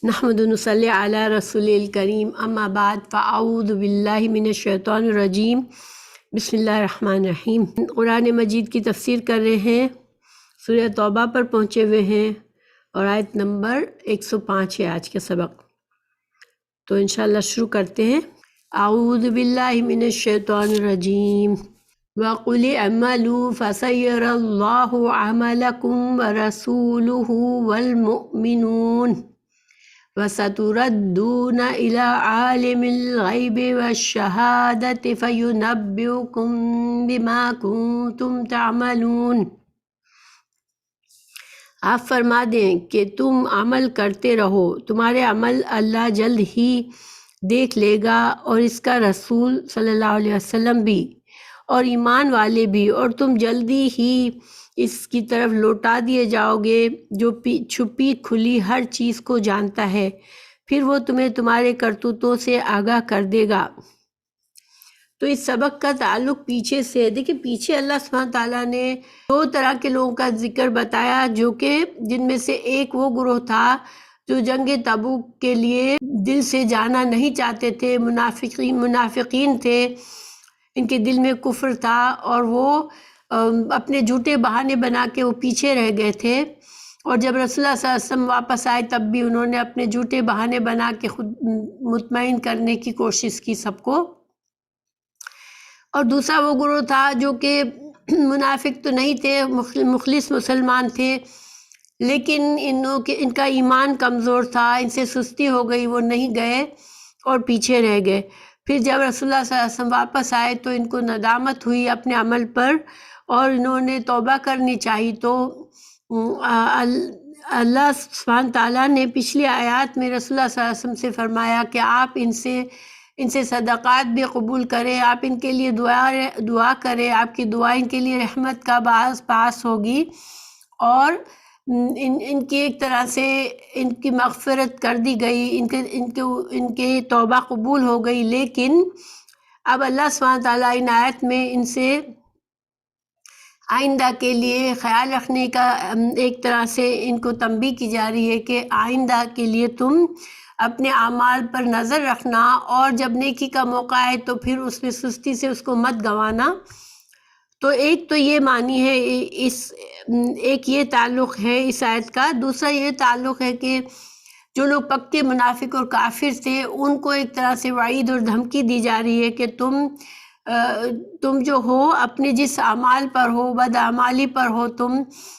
نحمد و نصلی علی رسول الکریم اما بعد فاعوذ باللہ من الشیطان الرجیم بسم اللہ الرحمن الرحیم۔ قرآن مجید کی تفسیر کر رہے ہیں، سورہ توبہ پر پہنچے ہوئے ہیں اور آیت نمبر 105 ہے آج کا سبق، تو انشاءاللہ شروع کرتے ہیں۔ اعوذ باللہ من الشیطان الرجیم وَقُلِ اعْمَلُوا فَسَيَرَى اللَّهُ عَمَلَكُمْ وَرَسُولُهُ وَالْمُؤْمِنُونَ وَسَتُرَدُّونَ إِلَىٰ عَالِمِ الْغَيْبِ وَالشَّهَادَةِ فَيُنَبِّئُكُم بِمَا كُنتُمْ تَعْمَلُونَ۔ آپ فرما دیں کہ تم عمل کرتے رہو، تمہارے عمل اللہ جلد ہی دیکھ لے گا، اور اس کا رسول صلی اللہ علیہ وسلم بھی، اور ایمان والے بھی، اور تم جلدی ہی اس کی طرف لوٹا دیے جاؤ گے جو چھپی کھلی ہر چیز کو جانتا ہے، پھر وہ تمہیں تمہارے کرتوتوں سے آگاہ کر دے گا۔ تو اس سبق کا تعلق پیچھے سے، دیکھیں پیچھے اللہ سبحانہ تعالیٰ نے دو طرح کے لوگوں کا ذکر بتایا، جو کہ جن میں سے ایک وہ گروہ تھا جو جنگ تبوک کے لیے دل سے جانا نہیں چاہتے تھے، منافقین تھے، ان کے دل میں کفر تھا، اور وہ اپنے جھوٹے بہانے بنا کے وہ پیچھے رہ گئے تھے، اور جب رسول اللہ صلی اللہ علیہ وسلم واپس آئے تب بھی انہوں نے اپنے جھوٹے بہانے بنا کے خود مطمئن کرنے کی کوشش کی سب کو۔ اور دوسرا وہ گروہ تھا جو کہ منافق تو نہیں تھے، مخلص مسلمان تھے، لیکن ان کا ایمان کمزور تھا، ان سے سستی ہو گئی، وہ نہیں گئے اور پیچھے رہ گئے۔ پھر جب رسول اللہ صلی اللہ علیہ وسلم واپس آئے تو ان کو ندامت ہوئی اپنے عمل پر، اور انہوں نے توبہ کرنی چاہی، تو اللہ سبحانہ تعالیٰ نے پچھلی آیات میں رسول اللہ صلی اللہ علیہ وسلم سے فرمایا کہ آپ ان سے صدقات بھی قبول کریں، آپ ان کے لیے دعا کریں، آپ کی دعا ان کے لیے رحمت کا باعث پاس ہوگی، اور ان کی ایک طرح سے ان کی مغفرت کر دی گئی، ان کے توبہ قبول ہو گئی۔ لیکن اب اللہ سبحانہ تعالیٰ ان آیت میں ان سے آئندہ کے لیے خیال رکھنے کا ایک طرح سے ان کو تنبیہ کی جا رہی ہے کہ آئندہ کے لیے تم اپنے اعمال پر نظر رکھنا، اور جب نیکی کا موقع آئے تو پھر اس میں سستی سے اس کو مت گنوانا۔ تو ایک تو یہ معنی ہے، ایک یہ تعلق ہے اس آیت کا۔ دوسرا یہ تعلق ہے کہ جو لوگ پکے منافق اور کافر تھے ان کو ایک طرح سے وعید اور دھمکی دی جا رہی ہے کہ تم جو ہو اپنے جس اعمال پر ہو، بدعمالی پر ہو تم،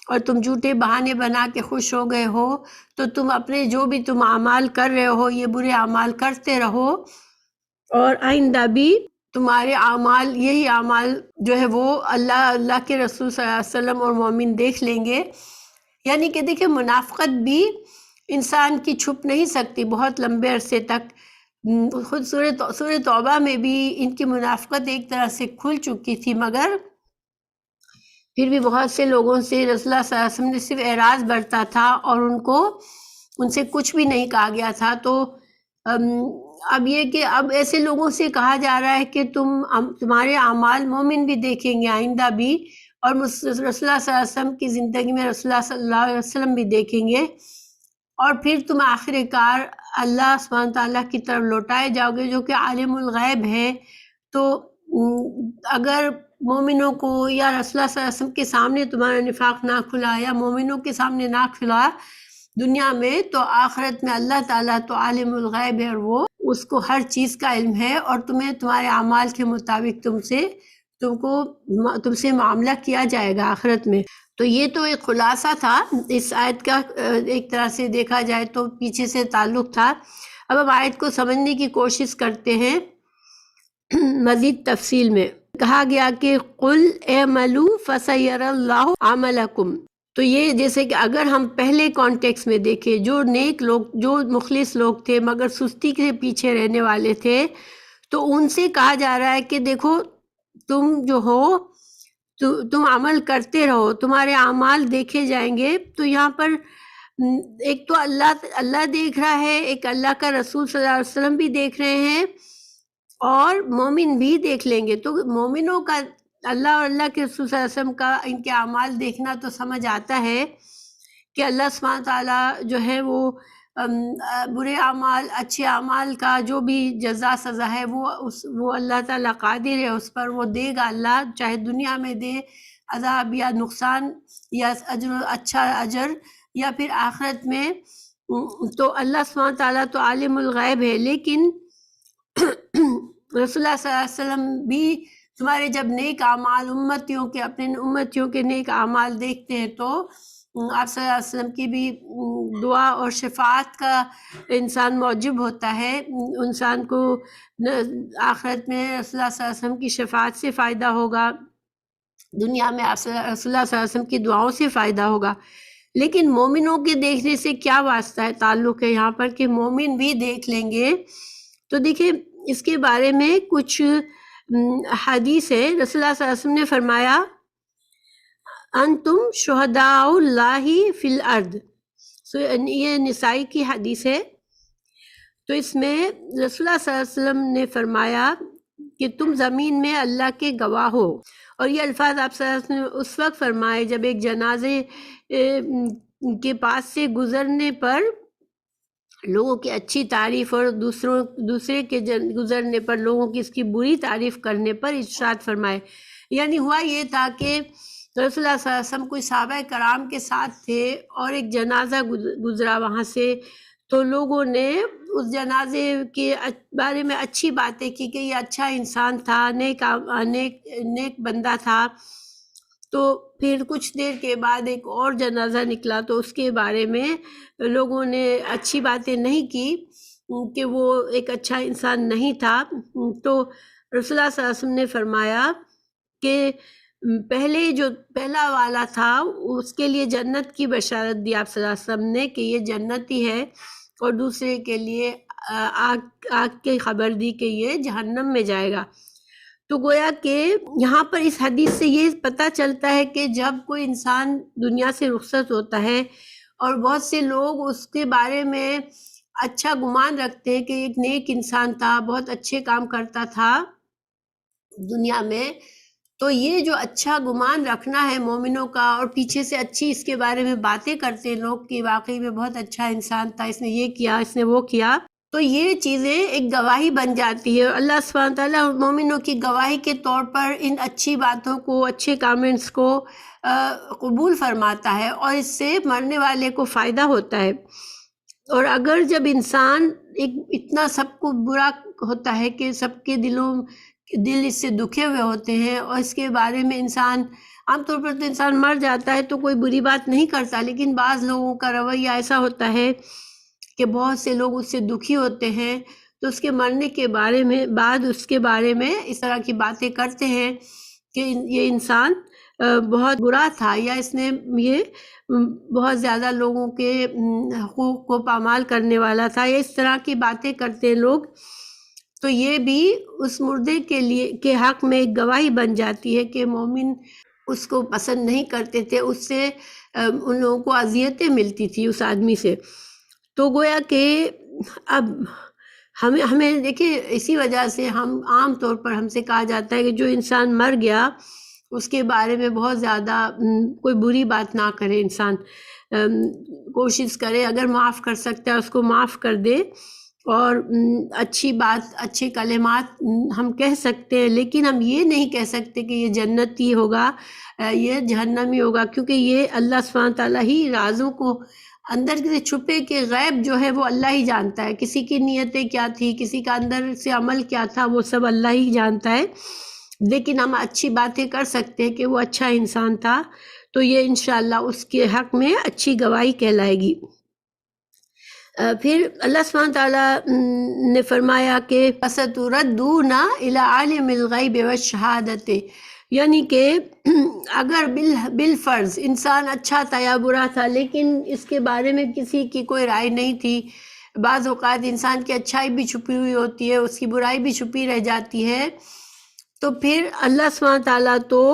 اور تم جھوٹے بہانے بنا کے خوش ہو گئے ہو، تو تم اپنے جو بھی تم اعمال کر رہے ہو یہ برے اعمال کرتے رہو، اور آئندہ بھی تمہارے اعمال، یہی اعمال جو ہے وہ اللہ کے رسول صلی اللہ علیہ وسلم اور مومن دیکھ لیں گے۔ یعنی کہ دیکھیں منافقت بھی انسان کی چھپ نہیں سکتی بہت لمبے عرصے تک۔ خود سورہ توبہ میں بھی ان کی منافقت ایک طرح سے کھل چکی تھی، مگر پھر بھی بہت سے لوگوں سے رسول اللہ صلی اللہ علیہ وسلم نے صرف اعراض برتا تھا، اور ان سے کچھ بھی نہیں کہا گیا تھا۔ تو اب یہ کہ اب ایسے لوگوں سے کہا جا رہا ہے کہ تمہارے اعمال مومن بھی دیکھیں گے آئندہ بھی، اور رسول اللہ صلی اللہ علیہ وسلم کی زندگی میں رسول اللہ صلی اللہ علیہ وسلم بھی دیکھیں گے، اور پھر تم آخر کار اللہ سبحانہ تعالیٰ کی طرف لوٹائے جاؤ گے جو کہ عالم الغیب ہے۔ تو اگر مومنوں کو یا رسول اللہ صلی اللہ علیہ وسلم کے سامنے تمہارا نفاق نہ کھلا، یا مومنوں کے سامنے نہ کھلا دنیا میں، تو آخرت میں اللہ تعالیٰ تو عالم الغیب ہے، اور وہ اس کو ہر چیز کا علم ہے، اور تمہیں تمہارے اعمال کے مطابق تم سے معاملہ کیا جائے گا آخرت میں۔ تو یہ تو ایک خلاصہ تھا اس آیت کا، ایک طرح سے دیکھا جائے تو پیچھے سے تعلق تھا۔ اب ہم آیت کو سمجھنے کی کوشش کرتے ہیں مزید تفصیل میں۔ کہا گیا کہ قُلْ اعْمَلُوا فَسَيَرَى اللَّهُ عَمَلَكُمْ، تو یہ جیسے کہ اگر ہم پہلے کانٹیکس میں دیکھیں، جو نیک لوگ، جو مخلص لوگ تھے مگر سستی کے پیچھے رہنے والے تھے، تو ان سے کہا جا رہا ہے کہ دیکھو تم جو ہو تم عمل کرتے رہو، تمہارے اعمال دیکھے جائیں گے۔ تو یہاں پر ایک تو اللہ دیکھ رہا ہے، ایک اللہ کا رسول صلی اللہ علیہ وسلم بھی دیکھ رہے ہیں، اور مومن بھی دیکھ لیں گے۔ تو مومنوں کا اللہ اور اللہ کے رسول صلی اللہ علیہ وسلم کا ان کے اعمال دیکھنا تو سمجھ آتا ہے کہ اللہ سبحانہ تعالیٰ جو ہے وہ برے اعمال اچھے اعمال کا جو بھی جزا سزا ہے وہ اللہ تعالیٰ قادر ہے اس پر، وہ دے گا اللہ، چاہے دنیا میں دے عذاب یا نقصان یا اچھا اجر، یا پھر آخرت میں۔ تو اللہ سبحانہ تعالیٰ تو عالم الغیب ہے، لیکن رسول اللہ صلی اللہ علیہ وسلم بھی تمہارے جب نیک اعمال اپنے امتیوں کے نیک اعمال دیکھتے ہیں تو آپ صلی اللہ علیہ وسلم کی بھی دعا اور شفاعت کا انسان موجب ہوتا ہے، انسان کو آخرت میں رسول اللہ صلی اللہ علیہ وسلم کی شفاعت سے فائدہ ہوگا، دنیا میں رسول اللہ صلی اللہ علیہ وسلم کی دعاؤں سے فائدہ ہوگا۔ لیکن مومنوں کے دیکھنے سے کیا واسطہ ہے، تعلق ہے یہاں پر کہ مومن بھی دیکھ لیں گے؟ تو دیکھیں اس کے بارے میں کچھ حدیث ہے۔ رسول اللہ صلی اللہ علیہ وسلم نے فرمایا انتم شہداء اللہ فی الارض، یہ نسائی کی حدیث ہے۔ تو اس میں رسول اللہ صلی اللہ علیہ وسلم نے فرمایا کہ تم زمین میں اللہ کے گواہ ہو، اور یہ الفاظ آپ صلی اللہ علیہ وسلم نے اس وقت فرمائے جب ایک جنازے کے پاس سے گزرنے پر لوگوں کی اچھی تعریف اور دوسرے کے گزرنے پر لوگوں کی اس کی بری تعریف کرنے پر ارشاد فرمائے۔ یعنی ہوا یہ تھا کہ رسول اللہ صلی اللہ علیہ وسلم کوئی صحابہ کرام کے ساتھ تھے اور ایک جنازہ گزرا وہاں سے، تو لوگوں نے اس جنازے کے بارے میں اچھی باتیں کی کہ یہ اچھا انسان تھا، نیک بندہ تھا۔ تو پھر کچھ دیر کے بعد ایک اور جنازہ نکلا تو اس کے بارے میں لوگوں نے اچھی باتیں نہیں کی کہ وہ ایک اچھا انسان نہیں تھا۔ تو رسول اللہ صلی اللہ علیہ وسلم نے فرمایا کہ پہلا والا تھا اس کے لیے جنت کی بشارت دی آپ صلی اللہ علیہ وسلم نے کہ یہ جنتی ہے، اور دوسرے کے لیے آگ کی خبر دی کہ یہ جہنم میں جائے گا۔ تو گویا کہ یہاں پر اس حدیث سے یہ پتہ چلتا ہے کہ جب کوئی انسان دنیا سے رخصت ہوتا ہے اور بہت سے لوگ اس کے بارے میں اچھا گمان رکھتے ہیں کہ ایک نیک انسان تھا، بہت اچھے کام کرتا تھا دنیا میں، تو یہ جو اچھا گمان رکھنا ہے مومنوں کا، اور پیچھے سے اچھی اس کے بارے میں باتیں کرتے ہیں لوگ کہ واقعی میں بہت اچھا انسان تھا، اس نے یہ کیا، اس نے وہ کیا، تو یہ چیزیں ایک گواہی بن جاتی ہے۔ اللہ سبحانہ تعالیٰ مومنوں کی گواہی کے طور پر ان اچھی باتوں کو، اچھے کامنٹس کو قبول فرماتا ہے، اور اس سے مرنے والے کو فائدہ ہوتا ہے۔ اور اگر جب انسان اتنا سب کو برا ہوتا ہے کہ سب کے دل اس سے دکھے ہوئے ہوتے ہیں، اور اس کے بارے میں انسان عام طور پر تو انسان مر جاتا ہے تو کوئی بری بات نہیں کرتا، لیکن بعض لوگوں کا رویہ ایسا ہوتا ہے کہ بہت سے لوگ اس سے دکھی ہوتے ہیں، تو اس کے مرنے کے بارے میں بعد اس کے بارے میں اس طرح کی باتیں کرتے ہیں کہ یہ انسان بہت برا تھا، یا اس نے یہ بہت زیادہ لوگوں کے حقوق کو پامال کرنے والا تھا، یا اس طرح کی باتیں کرتے لوگ، تو یہ بھی اس مردے کے حق میں ایک گواہی بن جاتی ہے کہ مومن اس کو پسند نہیں کرتے تھے، اس سے ان لوگوں کو اذیتیں ملتی تھی اس آدمی سے۔ تو گویا کہ اب ہمیں دیکھیں اسی وجہ سے ہم عام طور پر ہم سے کہا جاتا ہے کہ جو انسان مر گیا اس کے بارے میں بہت زیادہ کوئی بری بات نہ کرے، انسان کوشش کرے اگر معاف کر سکتا ہے اس کو معاف کر دے، اور اچھی بات، اچھے کلمات ہم کہہ سکتے ہیں، لیکن ہم یہ نہیں کہہ سکتے کہ یہ جنتی ہوگا، یہ جہنمی ہوگا، کیونکہ یہ اللہ سبحانہ تعالیٰ ہی رازوں کو اندر سے چھپے کے غیب جو ہے وہ اللہ ہی جانتا ہے، کسی کی نیتیں کیا تھی، کسی کا اندر سے عمل کیا تھا، وہ سب اللہ ہی جانتا ہے، لیکن ہم اچھی باتیں کر سکتے ہیں کہ وہ اچھا انسان تھا، تو یہ انشاءاللہ اس کے حق میں اچھی گواہی کہلائے گی۔ پھر اللہ سبحانہ تعالیٰ نے فرمایا کہ فَسَتُرَدُّونَ إِلَىٰ عَالِمِ الْغَيْبِ وَالشَّهَادَةِ، یعنی کہ اگر بالفرض انسان اچھا تھا یا برا تھا لیکن اس کے بارے میں کسی کی کوئی رائے نہیں تھی، بعض اوقات انسان کی اچھائی بھی چھپی ہوئی ہوتی ہے، اس کی برائی بھی چھپی رہ جاتی ہے، تو پھر اللہ سبحانہ تعالیٰ تو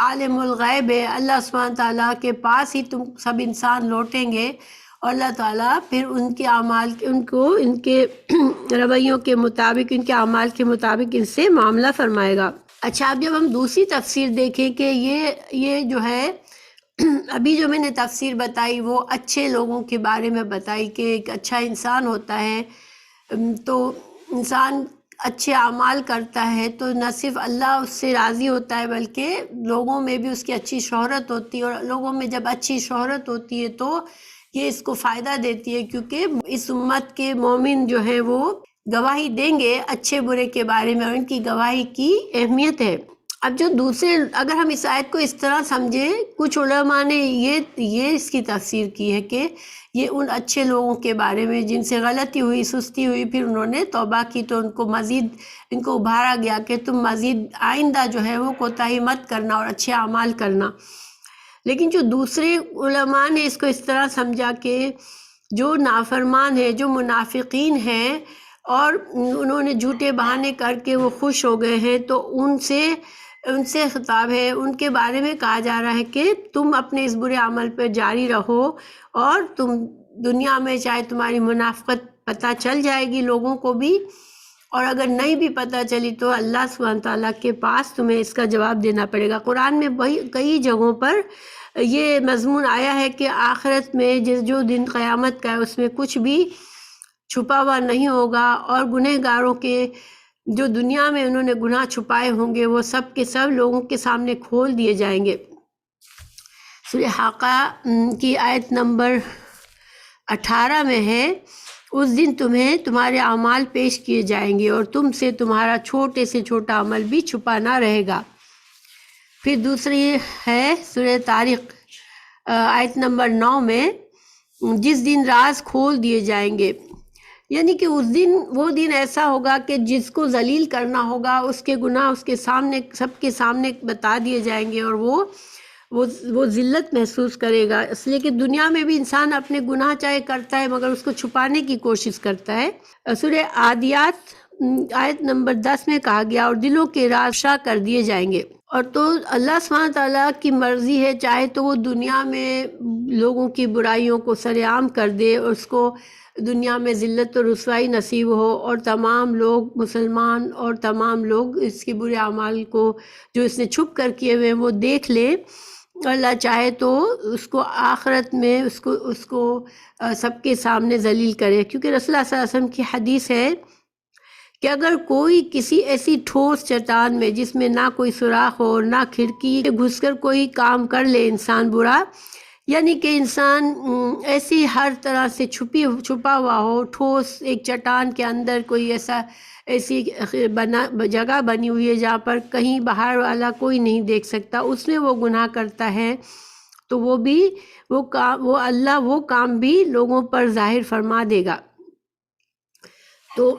عالم الغیب ہے، اللہ سبحانہ تعالیٰ کے پاس ہی تم سب انسان لوٹیں گے، اور اللہ تعالیٰ پھر ان کے اعمال ان کے رویوں کے مطابق، ان کے اعمال کے مطابق ان سے معاملہ فرمائے گا۔ اچھا، اب جب ہم دوسری تفسیر دیکھیں کہ یہ جو ہے ابھی جو میں نے تفسیر بتائی وہ اچھے لوگوں کے بارے میں بتائی کہ ایک اچھا انسان ہوتا ہے تو انسان اچھے اعمال کرتا ہے تو نہ صرف اللہ اس سے راضی ہوتا ہے بلکہ لوگوں میں بھی اس کی اچھی شہرت ہوتی ہے، اور لوگوں میں جب اچھی شہرت ہوتی ہے تو یہ اس کو فائدہ دیتی ہے، کیونکہ اس امت کے مومن جو ہیں وہ گواہی دیں گے اچھے برے کے بارے میں، اور ان کی گواہی کی اہمیت ہے۔ اب جو دوسرے، اگر ہم اس آیت کو اس طرح سمجھیں، کچھ علماء نے یہ اس کی تفسیر کی ہے کہ یہ ان اچھے لوگوں کے بارے میں جن سے غلطی ہوئی، سستی ہوئی، پھر انہوں نے توبہ کی تو ان کو ابھارا گیا کہ تم مزید آئندہ جو ہے وہ کوتاہی مت کرنا اور اچھے اعمال کرنا۔ لیکن جو دوسرے علماء نے اس کو اس طرح سمجھا کہ جو نافرمان ہیں، جو منافقین ہیں اور انہوں نے جھوٹے بہانے کر کے وہ خوش ہو گئے ہیں، تو ان سے خطاب ہے، ان کے بارے میں کہا جا رہا ہے کہ تم اپنے اس برے عمل پر جاری رہو، اور تم دنیا میں چاہے تمہاری منافقت پتہ چل جائے گی لوگوں کو بھی، اور اگر نہیں بھی پتہ چلی تو اللہ سبحانہ تعالیٰ کے پاس تمہیں اس کا جواب دینا پڑے گا۔ قرآن میں کئی جگہوں پر یہ مضمون آیا ہے کہ آخرت میں جو دن قیامت کا ہے اس میں کچھ بھی چھپا ہوا نہیں ہوگا، اور گنہگاروں کے جو دنیا میں انہوں نے گناہ چھپائے ہوں گے وہ سب کے سب لوگوں کے سامنے کھول دیے جائیں گے۔ سورہ حاقہ کی آیت نمبر 18 میں ہے، اس دن تمہیں تمہارے اعمال پیش کیے جائیں گے اور تم سے تمہارا چھوٹے سے چھوٹا عمل بھی چھپا نہ رہے گا۔ پھر دوسری ہے سورہ طارق آیت نمبر 9 میں، جس دن راز کھول دیے جائیں گے، یعنی کہ اس دن، وہ دن ایسا ہوگا کہ جس کو ذلیل کرنا ہوگا اس کے گناہ اس کے سامنے، سب کے سامنے بتا دیے جائیں گے، اور وہ ذلت محسوس کرے گا، اس لیے کہ دنیا میں بھی انسان اپنے گناہ چاہے کرتا ہے مگر اس کو چھپانے کی کوشش کرتا ہے۔ سورہ عادیات آیت نمبر 10 میں کہا گیا، اور دلوں کے راز افشا کر دیے جائیں گے۔ اور تو اللہ سبحانہ تعالیٰ کی مرضی ہے، چاہے تو وہ دنیا میں لوگوں کی برائیوں کو سر عام کر دے اور اس کو دنیا میں ذلت و رسوائی نصیب ہو، اور تمام لوگ مسلمان اور تمام لوگ اس کے برے اعمال کو جو اس نے چھپ کر کیے ہوئے وہ دیکھ لے۔ اللہ چاہے تو اس کو آخرت میں اس کو سب کے سامنے ذلیل کرے، کیونکہ رسول اللہ صلی اللہ علیہ وسلم کی حدیث ہے کہ اگر کوئی کسی ایسی ٹھوس چٹان میں جس میں نہ کوئی سوراخ ہو نہ کھڑکی گھس کر کوئی کام کر لے انسان برا، یعنی کہ انسان ایسی ہر طرح سے چھپا ہوا ہو، ٹھوس ایک چٹان کے اندر کوئی ایسی جگہ بنی ہوئی ہے جہاں پر کہیں باہر والا کوئی نہیں دیکھ سکتا، اس میں وہ گناہ کرتا ہے، تو وہ اللہ وہ کام بھی لوگوں پر ظاہر فرما دے گا۔ تو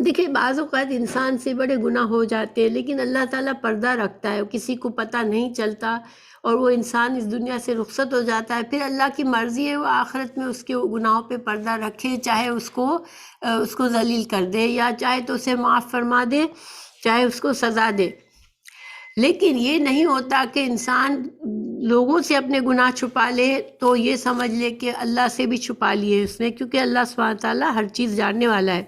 دیکھیں بعض اوقات انسان سے بڑے گناہ ہو جاتے ہیں لیکن اللہ تعالیٰ پردہ رکھتا ہے، کسی کو پتہ نہیں چلتا، اور وہ انسان اس دنیا سے رخصت ہو جاتا ہے۔ پھر اللہ کی مرضی ہے وہ آخرت میں اس کے گناہوں پہ پردہ رکھے، چاہے اس کو ذلیل کر دے، یا چاہے تو اسے معاف فرما دے، چاہے اس کو سزا دے۔ لیکن یہ نہیں ہوتا کہ انسان لوگوں سے اپنے گناہ چھپا لے تو یہ سمجھ لے کہ اللہ سے بھی چھپا لیے اس نے، کیونکہ اللہ سبحانہ تعالیٰ ہر چیز جاننے والا ہے۔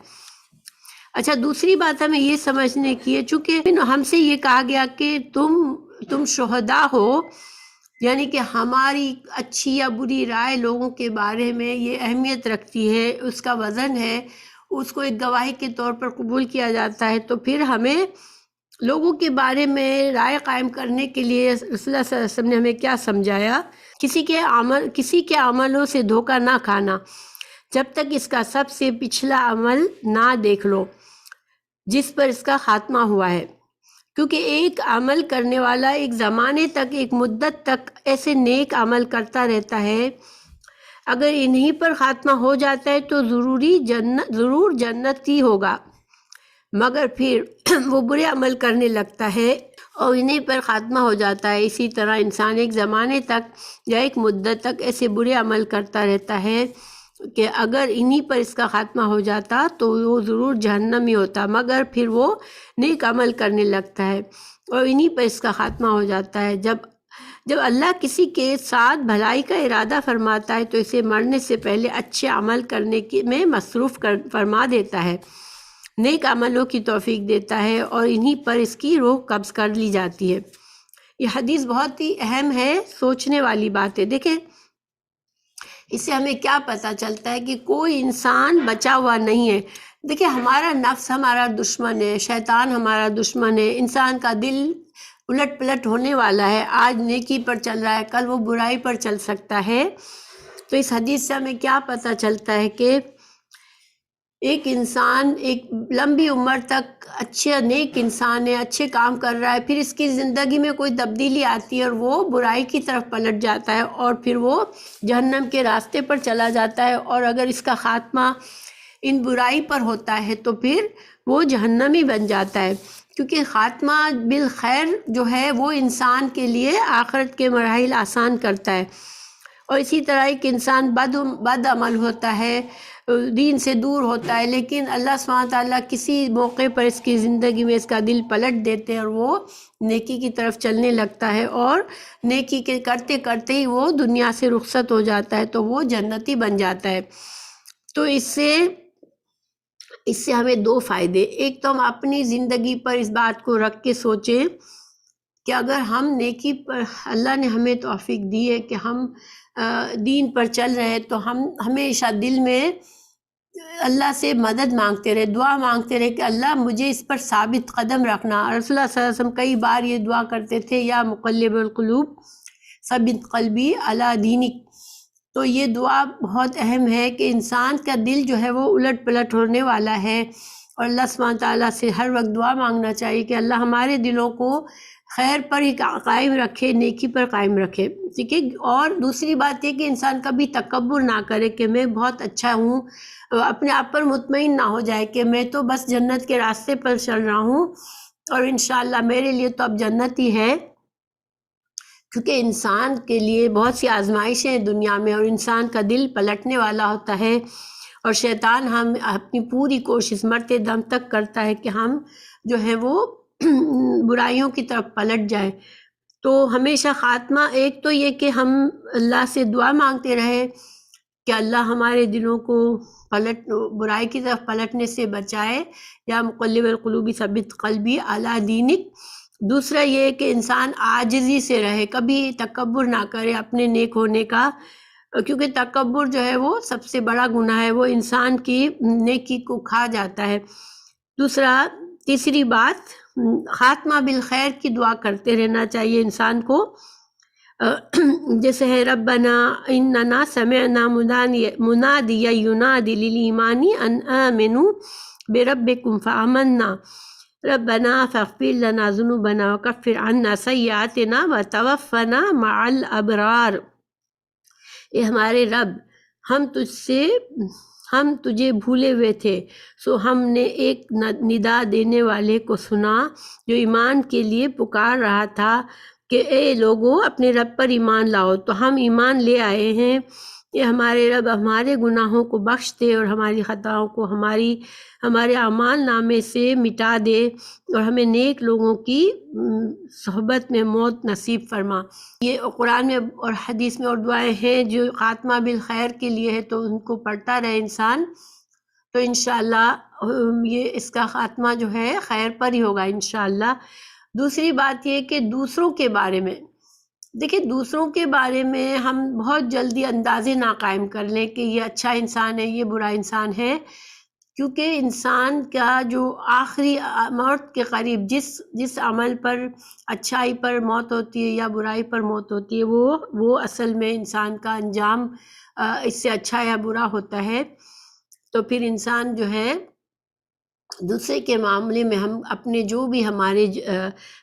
اچھا، دوسری بات ہمیں یہ سمجھنے کی ہے، چونکہ ہم سے یہ کہا گیا کہ تم شہداء ہو، یعنی کہ ہماری اچھی یا بری رائے لوگوں کے بارے میں یہ اہمیت رکھتی ہے، اس کا وزن ہے، اس کو ایک گواہی کے طور پر قبول کیا جاتا ہے، تو پھر ہمیں لوگوں کے بارے میں رائے قائم کرنے کے لیے رسول اللہ صلی اللہ علیہ وسلم نے ہمیں کیا سمجھایا؟ کسی کے عملوں سے دھوکہ نہ کھانا جب تک اس کا سب سے پچھلا عمل نہ دیکھ لو جس پر اس کا خاتمہ ہوا ہے، کیونکہ ایک عمل کرنے والا ایک زمانے تک، ایک مدت تک ایسے نیک عمل کرتا رہتا ہے، اگر انہی پر خاتمہ ہو جاتا ہے تو ضرور جنت ہی ہوگا، مگر پھر وہ برے عمل کرنے لگتا ہے اور انہی پر خاتمہ ہو جاتا ہے۔ اسی طرح انسان ایک زمانے تک یا ایک مدت تک ایسے برے عمل کرتا رہتا ہے کہ اگر انہی پر اس کا خاتمہ ہو جاتا تو وہ ضرور جہنم ہی ہوتا، مگر پھر وہ نیک عمل کرنے لگتا ہے اور انہی پر اس کا خاتمہ ہو جاتا ہے۔ جب اللہ کسی کے ساتھ بھلائی کا ارادہ فرماتا ہے تو اسے مرنے سے پہلے اچھے عمل کرنے میں مصروف فرما دیتا ہے، نیک عملوں کی توفیق دیتا ہے، اور انہی پر اس کی روح قبض کر لی جاتی ہے۔ یہ حدیث بہت ہی اہم ہے، سوچنے والی بات ہے۔ دیکھیں اس سے ہمیں کیا پتہ چلتا ہے کہ کوئی انسان بچا ہوا نہیں ہے۔ دیکھیں ہمارا نفس ہمارا دشمن ہے، شیطان ہمارا دشمن ہے، انسان کا دل الٹ پلٹ ہونے والا ہے، آج نیکی پر چل رہا ہے، کل وہ برائی پر چل سکتا ہے۔ تو اس حدیث سے ہمیں کیا پتہ چلتا ہے کہ ایک انسان ایک لمبی عمر تک اچھا نیک انسان ہے، اچھے کام کر رہا ہے، پھر اس کی زندگی میں کوئی تبدیلی آتی ہے اور وہ برائی کی طرف پلٹ جاتا ہے اور پھر وہ جہنم کے راستے پر چلا جاتا ہے، اور اگر اس کا خاتمہ ان برائی پر ہوتا ہے تو پھر وہ جہنمی بن جاتا ہے، کیونکہ خاتمہ بالخیر جو ہے وہ انسان کے لیے آخرت کے مراحل آسان کرتا ہے۔ اور اسی طرح ایک انسان بد عمل ہوتا ہے، دین سے دور ہوتا ہے، لیکن اللہ سبحانہ تعالیٰ کسی موقع پر اس کی زندگی میں اس کا دل پلٹ دیتے ہیں اور وہ نیکی کی طرف چلنے لگتا ہے، اور نیکی کے کرتے کرتے ہی وہ دنیا سے رخصت ہو جاتا ہے تو وہ جنتی بن جاتا ہے۔ تو اس سے ہمیں دو فائدے، ایک تو ہم اپنی زندگی پر اس بات کو رکھ کے سوچیں کہ اگر ہم نیکی پر، اللہ نے ہمیں توفیق دی ہے کہ ہم دین پر چل رہے ہیں، تو ہم ہمیشہ دل میں اللہ سے مدد مانگتے رہے، دعا مانگتے رہے کہ اللہ مجھے اس پر ثابت قدم رکھنا۔ رسول اللہ صلی اللہ علیہ وسلم کئی بار یہ دعا کرتے تھے، یا مقلب القلوب ثبت قلبی علی دینک۔ تو یہ دعا بہت اہم ہے کہ انسان کا دل جو ہے وہ الٹ پلٹ ہونے والا ہے، اور اللہ سبحانہ تعالیٰ سے ہر وقت دعا مانگنا چاہیے کہ اللہ ہمارے دلوں کو خیر پر ہی قائم رکھے، نیکی پر قائم رکھے، ٹھیک ہے۔ اور دوسری بات یہ کہ انسان کبھی تکبر نہ کرے کہ میں بہت اچھا ہوں، اپنے آپ پر مطمئن نہ ہو جائے کہ میں تو بس جنت کے راستے پر چل رہا ہوں اور انشاءاللہ میرے لیے تو اب جنت ہی ہے، کیونکہ انسان کے لیے بہت سی آزمائشیں ہیں دنیا میں، اور انسان کا دل پلٹنے والا ہوتا ہے، اور شیطان ہم اپنی پوری کوشش مرتے دم تک کرتا ہے کہ ہم جو ہے وہ برائیوں کی طرف پلٹ جائیں۔ تو ہمیشہ خاتمہ ایک تو یہ کہ ہم اللہ سے دعا مانگتے رہے کہ اللہ ہمارے دلوں کو برائی کی طرف پلٹنے سے بچائے، یا مقلب القلوب ثبت قلبی علی دینک۔ دوسرا یہ کہ انسان عاجزی سے رہے، کبھی تکبر نہ کرے اپنے نیک ہونے کا، کیونکہ تکبر جو ہے وہ سب سے بڑا گناہ ہے، وہ انسان کی نیکی کو کھا جاتا ہے۔ تیسری بات، خاتمہ بالخیر کی دعا کرتے رہنا چاہیے انسان کو، جیسے ہے ربنا اننا سمعنا منادیا ینادی للایمان ان آمنوا بربکم فآمنا ربنا فاغفر لنا ذنوبنا وکفر عنا سیئاتنا وتوفنا مع الابرار۔ اے ہمارے رب، ہم تجھے بھولے ہوئے تھے، سو ہم نے ایک ندا دینے والے کو سنا جو ایمان کے لیے پکار رہا تھا کہ اے لوگوں اپنے رب پر ایمان لاؤ، تو ہم ایمان لے آئے ہیں۔ یہ ہمارے رب ہمارے گناہوں کو بخش دے اور ہماری خطاؤں کو ہمارے اعمال نامے سے مٹا دے، اور ہمیں نیک لوگوں کی صحبت میں موت نصیب فرما۔ یہ قرآن میں اور حدیث میں اور دعائیں ہیں جو خاتمہ بالخیر کے لیے ہے، تو ان کو پڑھتا رہے انسان، تو انشاءاللہ یہ اس کا خاتمہ جو ہے خیر پر ہی ہوگا انشاءاللہ۔ دوسری بات یہ کہ دوسروں کے بارے میں، دیکھیں دوسروں کے بارے میں ہم بہت جلدی اندازے نہ قائم کر لیں کہ یہ اچھا انسان ہے، یہ برا انسان ہے، کیونکہ انسان کا جو آخری موت کے قریب جس عمل پر، اچھائی پر موت ہوتی ہے یا برائی پر موت ہوتی ہے، وہ اصل میں انسان کا انجام اس سے اچھا یا برا ہوتا ہے۔ تو پھر انسان جو ہے دوسرے کے معاملے میں ہم اپنے جو بھی ہمارے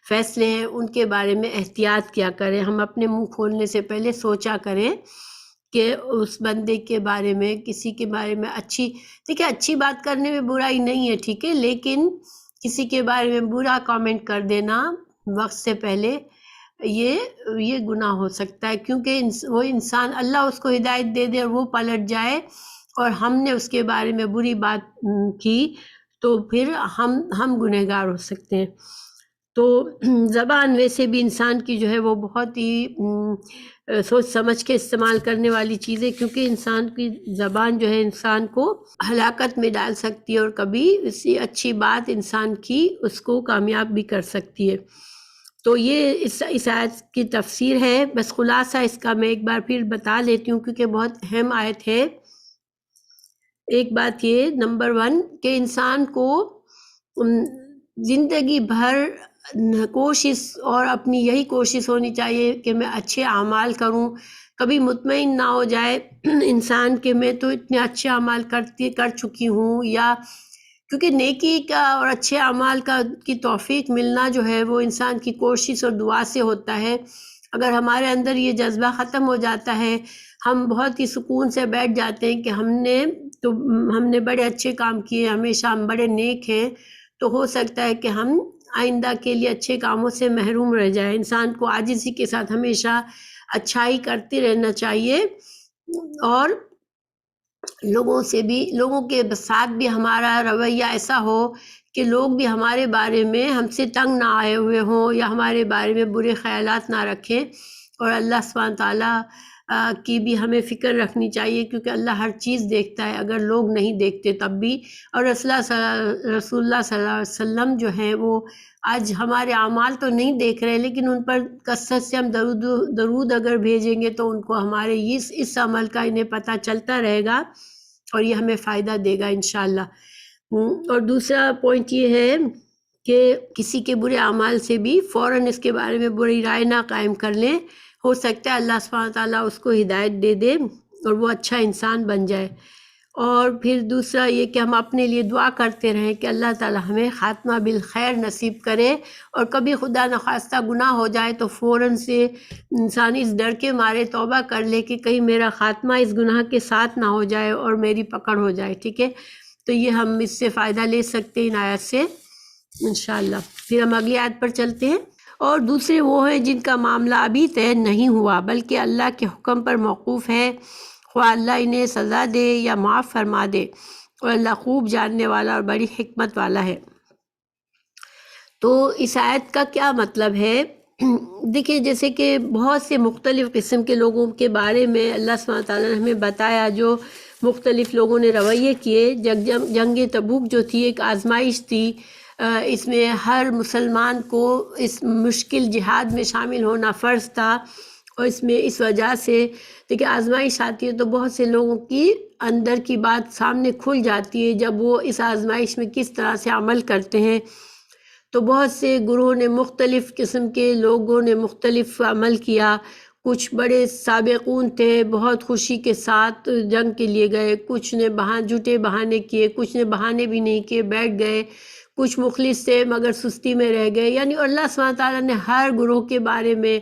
فیصلے ہیں ان کے بارے میں احتیاط کیا کریں، ہم اپنے منہ کھولنے سے پہلے سوچا کریں کہ اس بندے کے بارے میں، کسی کے بارے میں دیکھیں اچھی بات کرنے میں برائی نہیں ہے، ٹھیک ہے، لیکن کسی کے بارے میں برا کامنٹ کر دینا وقت سے پہلے یہ گناہ ہو سکتا ہے، کیونکہ وہ انسان اللہ اس کو ہدایت دے دے اور وہ پلٹ جائے اور ہم نے اس کے بارے میں بری بات کی، تو پھر ہم گنہگار ہو سکتے ہیں۔ تو زبان ویسے بھی انسان کی جو ہے وہ بہت ہی سوچ سمجھ کے استعمال کرنے والی چیز ہے، کیونکہ انسان کی زبان جو ہے انسان کو ہلاکت میں ڈال سکتی ہے، اور کبھی اسی اچھی بات انسان کی اس کو کامیاب بھی کر سکتی ہے۔ تو یہ اس آیت کی تفسیر ہے. بس خلاصہ اس کا میں ایک بار پھر بتا لیتی ہوں کیونکہ بہت اہم آیت ہے. ایک بات یہ نمبر 1 کہ انسان کو زندگی بھر کوشش اور اپنی یہی کوشش ہونی چاہیے کہ میں اچھے اعمال کروں. کبھی مطمئن نہ ہو جائے انسان کہ میں تو اتنے اچھے اعمال کر چکی ہوں، یا کیونکہ نیکی کا اور اچھے اعمال کی توفیق ملنا جو ہے وہ انسان کی کوشش اور دعا سے ہوتا ہے. اگر ہمارے اندر یہ جذبہ ختم ہو جاتا ہے، ہم بہت ہی سکون سے بیٹھ جاتے ہیں کہ ہم نے بڑے اچھے کام کیے، ہمیشہ ہم بڑے نیک ہیں، تو ہو سکتا ہے کہ ہم آئندہ کے لیے اچھے کاموں سے محروم رہ جائیں. انسان کو عاجزی کے ساتھ ہمیشہ اچھائی کرتے رہنا چاہیے، اور لوگوں کے ساتھ بھی ہمارا رویہ ایسا ہو کہ لوگ بھی ہمارے بارے میں ہم سے تنگ نہ آئے ہوئے ہوں یا ہمارے بارے میں برے خیالات نہ رکھیں. اور اللہ سبحانہ تعالیٰ کی بھی ہمیں فکر رکھنی چاہیے، کیونکہ اللہ ہر چیز دیکھتا ہے اگر لوگ نہیں دیکھتے تب بھی. اور رسول اللہ صلی اللہ علیہ وسلم جو ہیں وہ آج ہمارے اعمال تو نہیں دیکھ رہے، لیکن ان پر کثرت سے ہم درود اگر بھیجیں گے تو ان کو ہمارے اس عمل کا انہیں پتہ چلتا رہے گا اور یہ ہمیں فائدہ دے گا انشاءاللہ. اور دوسرا پوائنٹ یہ ہے کہ کسی کے برے اعمال سے بھی فوراً اس کے بارے میں بری رائے نہ قائم کر لیں. ہو سکتا ہے اللہ سبحانہ تعالیٰ اس کو ہدایت دے دے اور وہ اچھا انسان بن جائے. اور پھر دوسرا یہ کہ ہم اپنے لیے دعا کرتے رہیں کہ اللہ تعالیٰ ہمیں خاتمہ بالخیر نصیب کرے. اور کبھی خدا نخواستہ گناہ ہو جائے تو فوراً سے انسان اس ڈر کے مارے توبہ کر لے کہ کہیں میرا خاتمہ اس گناہ کے ساتھ نہ ہو جائے اور میری پکڑ ہو جائے. ٹھیک ہے، تو یہ ہم اس سے فائدہ لے سکتے ہیں ان آیت سے انشاءاللہ. پھر ہم اگلی آیت پر چلتے ہیں. اور دوسرے وہ ہیں جن کا معاملہ ابھی طے نہیں ہوا بلکہ اللہ کے حکم پر موقوف ہے، خواہ اللہ انہیں سزا دے یا معاف فرما دے، اور اللہ خوب جاننے والا اور بڑی حکمت والا ہے. تو اس آیت کا کیا مطلب ہے؟ دیکھیں، جیسے کہ بہت سے مختلف قسم کے لوگوں کے بارے میں اللہ سبحانہ تعالیٰ نے ہمیں بتایا، جو مختلف لوگوں نے رویے کیے. جنگ تبوک جو تھی ایک آزمائش تھی، اس میں ہر مسلمان کو اس مشکل جہاد میں شامل ہونا فرض تھا. اور اس وجہ سے دیکھیں آزمائش آتی ہے تو بہت سے لوگوں کی اندر کی بات سامنے کھل جاتی ہے جب وہ اس آزمائش میں کس طرح سے عمل کرتے ہیں. تو بہت سے گروہوں نے، مختلف قسم کے لوگوں نے مختلف عمل کیا. کچھ بڑے سابقون تھے، بہت خوشی کے ساتھ جنگ کے لیے گئے. کچھ نے جھوٹے بہانے کیے، کچھ نے بہانے بھی نہیں کیے، بیٹھ گئے. کچھ مخلص تھے مگر سستی میں رہ گئے. یعنی اللہ سبحانہ تعالیٰ نے ہر گروہ کے بارے میں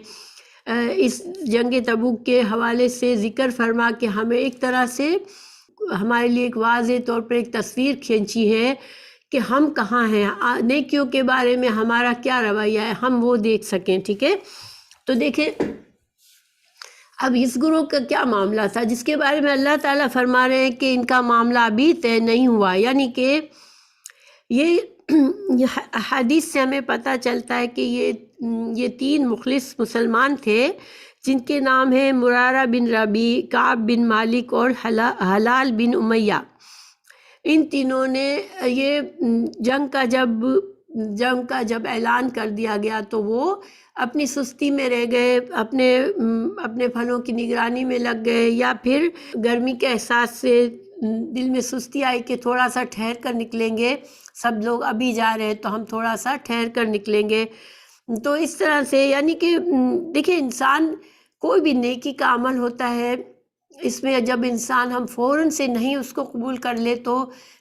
اس جنگ تبوک کے حوالے سے ذکر فرما کے ہمیں ایک طرح سے ہمارے لیے ایک واضح طور پر ایک تصویر کھینچی ہے کہ ہم کہاں ہیں، نیکیوں کے بارے میں ہمارا کیا رویہ ہے، ہم وہ دیکھ سکیں. ٹھیک ہے، تو دیکھیں اب اس گروہ کا کیا معاملہ تھا جس کے بارے میں اللہ تعالیٰ فرما رہے ہیں کہ ان کا معاملہ ابھی طے نہیں ہوا. یعنی کہ یہ حدیث سے ہمیں پتہ چلتا ہے کہ یہ 3 مخلص مسلمان تھے جن کے نام ہیں مرارہ بن ربی، کعب بن مالک اور حلال بن امیہ. ان تینوں نے یہ جنگ کا جب اعلان کر دیا گیا تو وہ اپنی سستی میں رہ گئے، اپنے پھلوں کی نگرانی میں لگ گئے، یا پھر گرمی کے احساس سے دل میں سستی آئی کہ تھوڑا سا ٹھہر کر نکلیں گے، سب لوگ ابھی جا رہے تو ہم تھوڑا سا ٹھہر کر نکلیں گے. تو اس طرح سے یعنی کہ دیکھیں انسان کوئی بھی نیکی کا عمل ہوتا ہے، اس میں جب انسان ہم فوراً سے نہیں اس کو قبول کر لے تو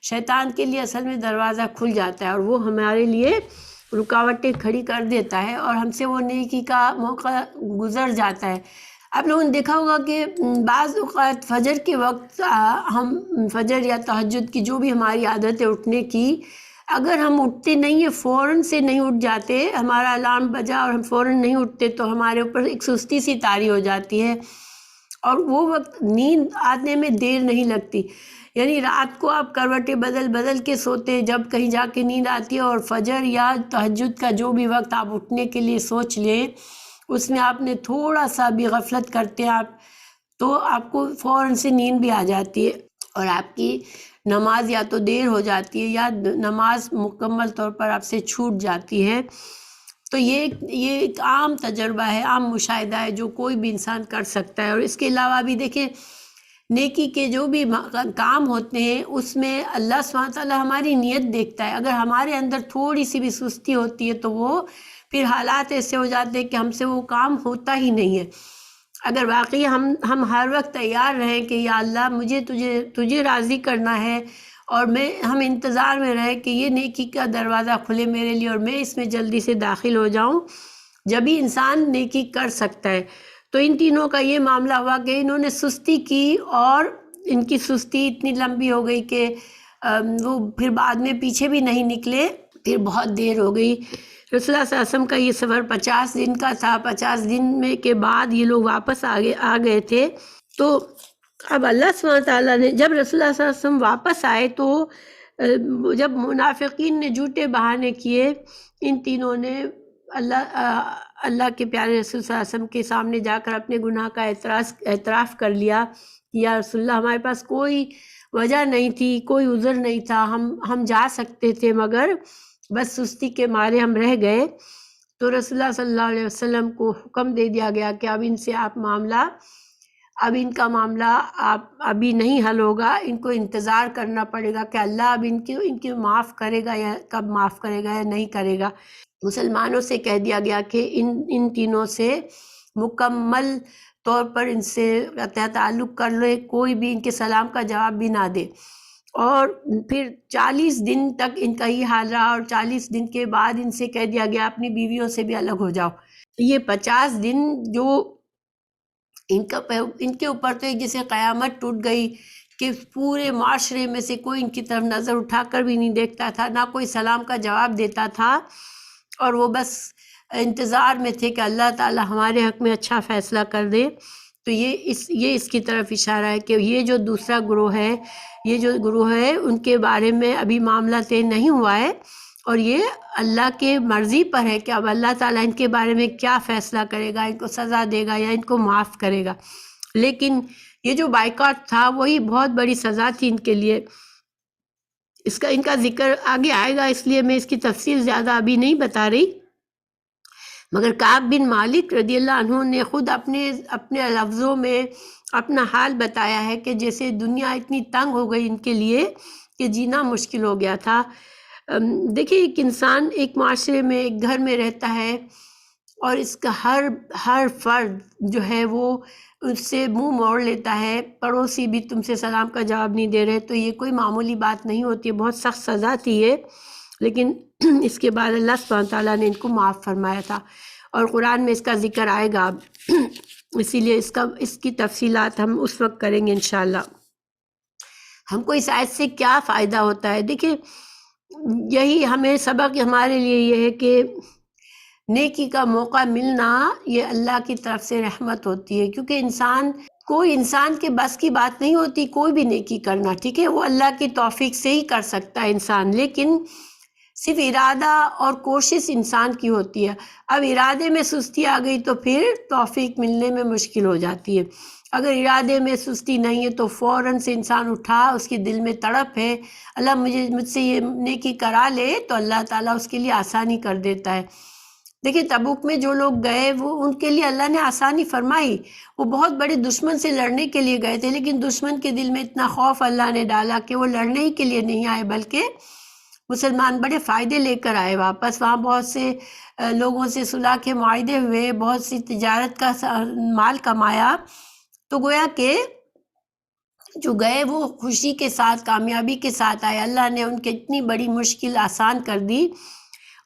شیطان کے لیے اصل میں دروازہ کھل جاتا ہے اور وہ ہمارے لیے رکاوٹیں کھڑی کر دیتا ہے اور ہم سے وہ نیکی کا موقع گزر جاتا ہے. آپ لوگوں نے دیکھا ہوگا کہ بعض اوقات فجر کے وقت ہم فجر یا تہجد کی جو بھی ہماری عادت ہے اٹھنے کی، اگر ہم اٹھتے نہیں ہیں، فوراً سے نہیں اٹھ جاتے، ہمارا الارم بجا اور ہم فوراً نہیں اٹھتے تو ہمارے اوپر ایک سستی سی طاری ہو جاتی ہے اور وہ وقت نیند آنے میں دیر نہیں لگتی. یعنی رات کو آپ کروٹیں بدل کے سوتے ہیں، جب کہیں جا کے نیند آتی ہے اور فجر یا تہجد کا جو بھی وقت آپ اٹھنے کے لیے سوچ لیں اس میں آپ نے تھوڑا سا بھی غفلت کرتے ہیں آپ تو آپ کو فوراً سے نیند بھی آ جاتی ہے اور آپ کی نماز یا تو دیر ہو جاتی ہے یا نماز مکمل طور پر آپ سے چھوٹ جاتی ہے. تو یہ ایک عام تجربہ ہے، عام مشاہدہ ہے جو کوئی بھی انسان کر سکتا ہے۔ اور اس کے علاوہ بھی دیکھیں نیکی کے جو بھی کام ہوتے ہیں اس میں اللہ سبحانہ تعالیٰ ہماری نیت دیکھتا ہے۔ اگر ہمارے اندر تھوڑی سی بھی سستی ہوتی ہے تو وہ پھر حالات ایسے ہو جاتے ہیں کہ ہم سے وہ کام ہوتا ہی نہیں ہے۔ اگر واقعی ہم ہر وقت تیار رہیں کہ یا اللہ مجھے تجھے راضی کرنا ہے، اور ہم انتظار میں رہے کہ یہ نیکی کا دروازہ کھلے میرے لیے اور میں اس میں جلدی سے داخل ہو جاؤں، جبھی انسان نیکی کر سکتا ہے۔ تو ان تینوں کا یہ معاملہ ہوا کہ انہوں نے سستی کی، اور ان کی سستی اتنی لمبی ہو گئی کہ وہ پھر بعد میں پیچھے بھی نہیں نکلے، پھر بہت دیر ہو گئی۔ رسول اللہ صلی اللہ علیہ وسلم کا یہ سفر 50 دن کا تھا، 50 دن میں کے بعد یہ لوگ واپس آ گئے تھے۔ تو اب اللہ سبحانہ تعالیٰ نے جب رسول اللہ صلی اللہ علیہ وسلم واپس آئے تو جب منافقین نے جھوٹے بہانے کیے، ان تینوں نے اللہ کے پیارے رسول صلی اللہ علیہ وسلم کے سامنے جا کر اپنے گناہ کا اعتراف کر لیا، یا رسول اللہ ہمارے پاس کوئی وجہ نہیں تھی، کوئی عذر نہیں تھا، ہم جا سکتے تھے مگر بس سستی کے مارے ہم رہ گئے۔ تو رسول اللہ صلی اللہ علیہ وسلم کو حکم دے دیا گیا کہ اب ان کا معاملہ ابھی نہیں حل ہوگا، ان کو انتظار کرنا پڑے گا کہ اللہ اب ان کی معاف کرے گا، یا کب معاف کرے گا یا نہیں کرے گا۔ مسلمانوں سے کہہ دیا گیا کہ ان تینوں سے مکمل طور پر ان سے قطع تعلق کر لو، کوئی بھی ان کے سلام کا جواب بھی نہ دے۔ اور پھر 40 دن تک ان کا یہ حال رہا، اور 40 دن کے بعد ان سے کہہ دیا گیا اپنی بیویوں سے بھی الگ ہو جاؤ۔ یہ 50 دن جو ان کے اوپر تو جیسے قیامت ٹوٹ گئی کہ پورے معاشرے میں سے کوئی ان کی طرف نظر اٹھا کر بھی نہیں دیکھتا تھا، نہ کوئی سلام کا جواب دیتا تھا، اور وہ بس انتظار میں تھے کہ اللہ تعالی ہمارے حق میں اچھا فیصلہ کر دے۔ تو یہ اس کی طرف اشارہ ہے کہ یہ جو دوسرا گروہ ہے ان کے بارے میں ابھی معاملہ طے نہیں ہوا ہے، اور یہ اللہ کے مرضی پر ہے کہ اب اللہ تعالیٰ ان کے بارے میں کیا فیصلہ کرے گا، ان کو سزا دے گا یا ان کو معاف کرے گا۔ لیکن یہ جو بائیکاٹ تھا وہی بہت بڑی سزا تھی ان کے لیے۔ ان کا ذکر آگے آئے گا، اس لیے میں اس کی تفصیل زیادہ ابھی نہیں بتا رہی، مگر کعب بن مالک رضی اللہ عنہ نے خود اپنے لفظوں میں اپنا حال بتایا ہے کہ جیسے دنیا اتنی تنگ ہو گئی ان کے لیے کہ جینا مشکل ہو گیا تھا۔ دیکھیں ایک انسان ایک معاشرے میں ایک گھر میں رہتا ہے، اور اس کا ہر فرد جو ہے وہ اس سے منہ موڑ لیتا ہے، پڑوسی بھی تم سے سلام کا جواب نہیں دے رہے، تو یہ کوئی معمولی بات نہیں ہوتی ہے، بہت سخت سزا تھی یہ۔ لیکن اس کے بعد اللہ سبحانہ تعالیٰ نے ان کو معاف فرمایا تھا، اور قرآن میں اس کا ذکر آئے گا، اسی لیے اس کی تفصیلات ہم اس وقت کریں گے انشاءاللہ۔ ہم کو اس آیت سے کیا فائدہ ہوتا ہے؟ دیکھیں یہی ہمیں سبق ہمارے لیے یہ ہے کہ نیکی کا موقع ملنا یہ اللہ کی طرف سے رحمت ہوتی ہے، کیونکہ کوئی انسان کے بس کی بات نہیں ہوتی کوئی بھی نیکی کرنا، ٹھیک ہے، وہ اللہ کی توفیق سے ہی کر سکتا ہے انسان، لیکن صرف ارادہ اور کوشش انسان کی ہوتی ہے۔ اب ارادے میں سستی آ گئی تو پھر توفیق ملنے میں مشکل ہو جاتی ہے۔ اگر ارادے میں سستی نہیں ہے تو فوراً سے انسان اٹھا، اس کے دل میں تڑپ ہے اللہ مجھ سے یہ نیکی کرا لے، تو اللہ تعالیٰ اس کے لیے آسانی کر دیتا ہے۔ دیکھیں تبوک میں جو لوگ گئے وہ ان کے لیے اللہ نے آسانی فرمائی، وہ بہت بڑے دشمن سے لڑنے کے لیے گئے تھے، لیکن دشمن کے دل میں اتنا خوف اللہ نے ڈالا کہ وہ لڑنے ہی کے لیے نہیں آئے، بلکہ مسلمان بڑے فائدے لے کر آئے واپس۔ وہاں بہت سے لوگوں سے صلح کے معاہدے ہوئے، بہت سی تجارت کا مال کمایا، تو گویا کہ جو گئے وہ خوشی کے ساتھ کامیابی کے ساتھ آئے، اللہ نے ان کی اتنی بڑی مشکل آسان کر دی،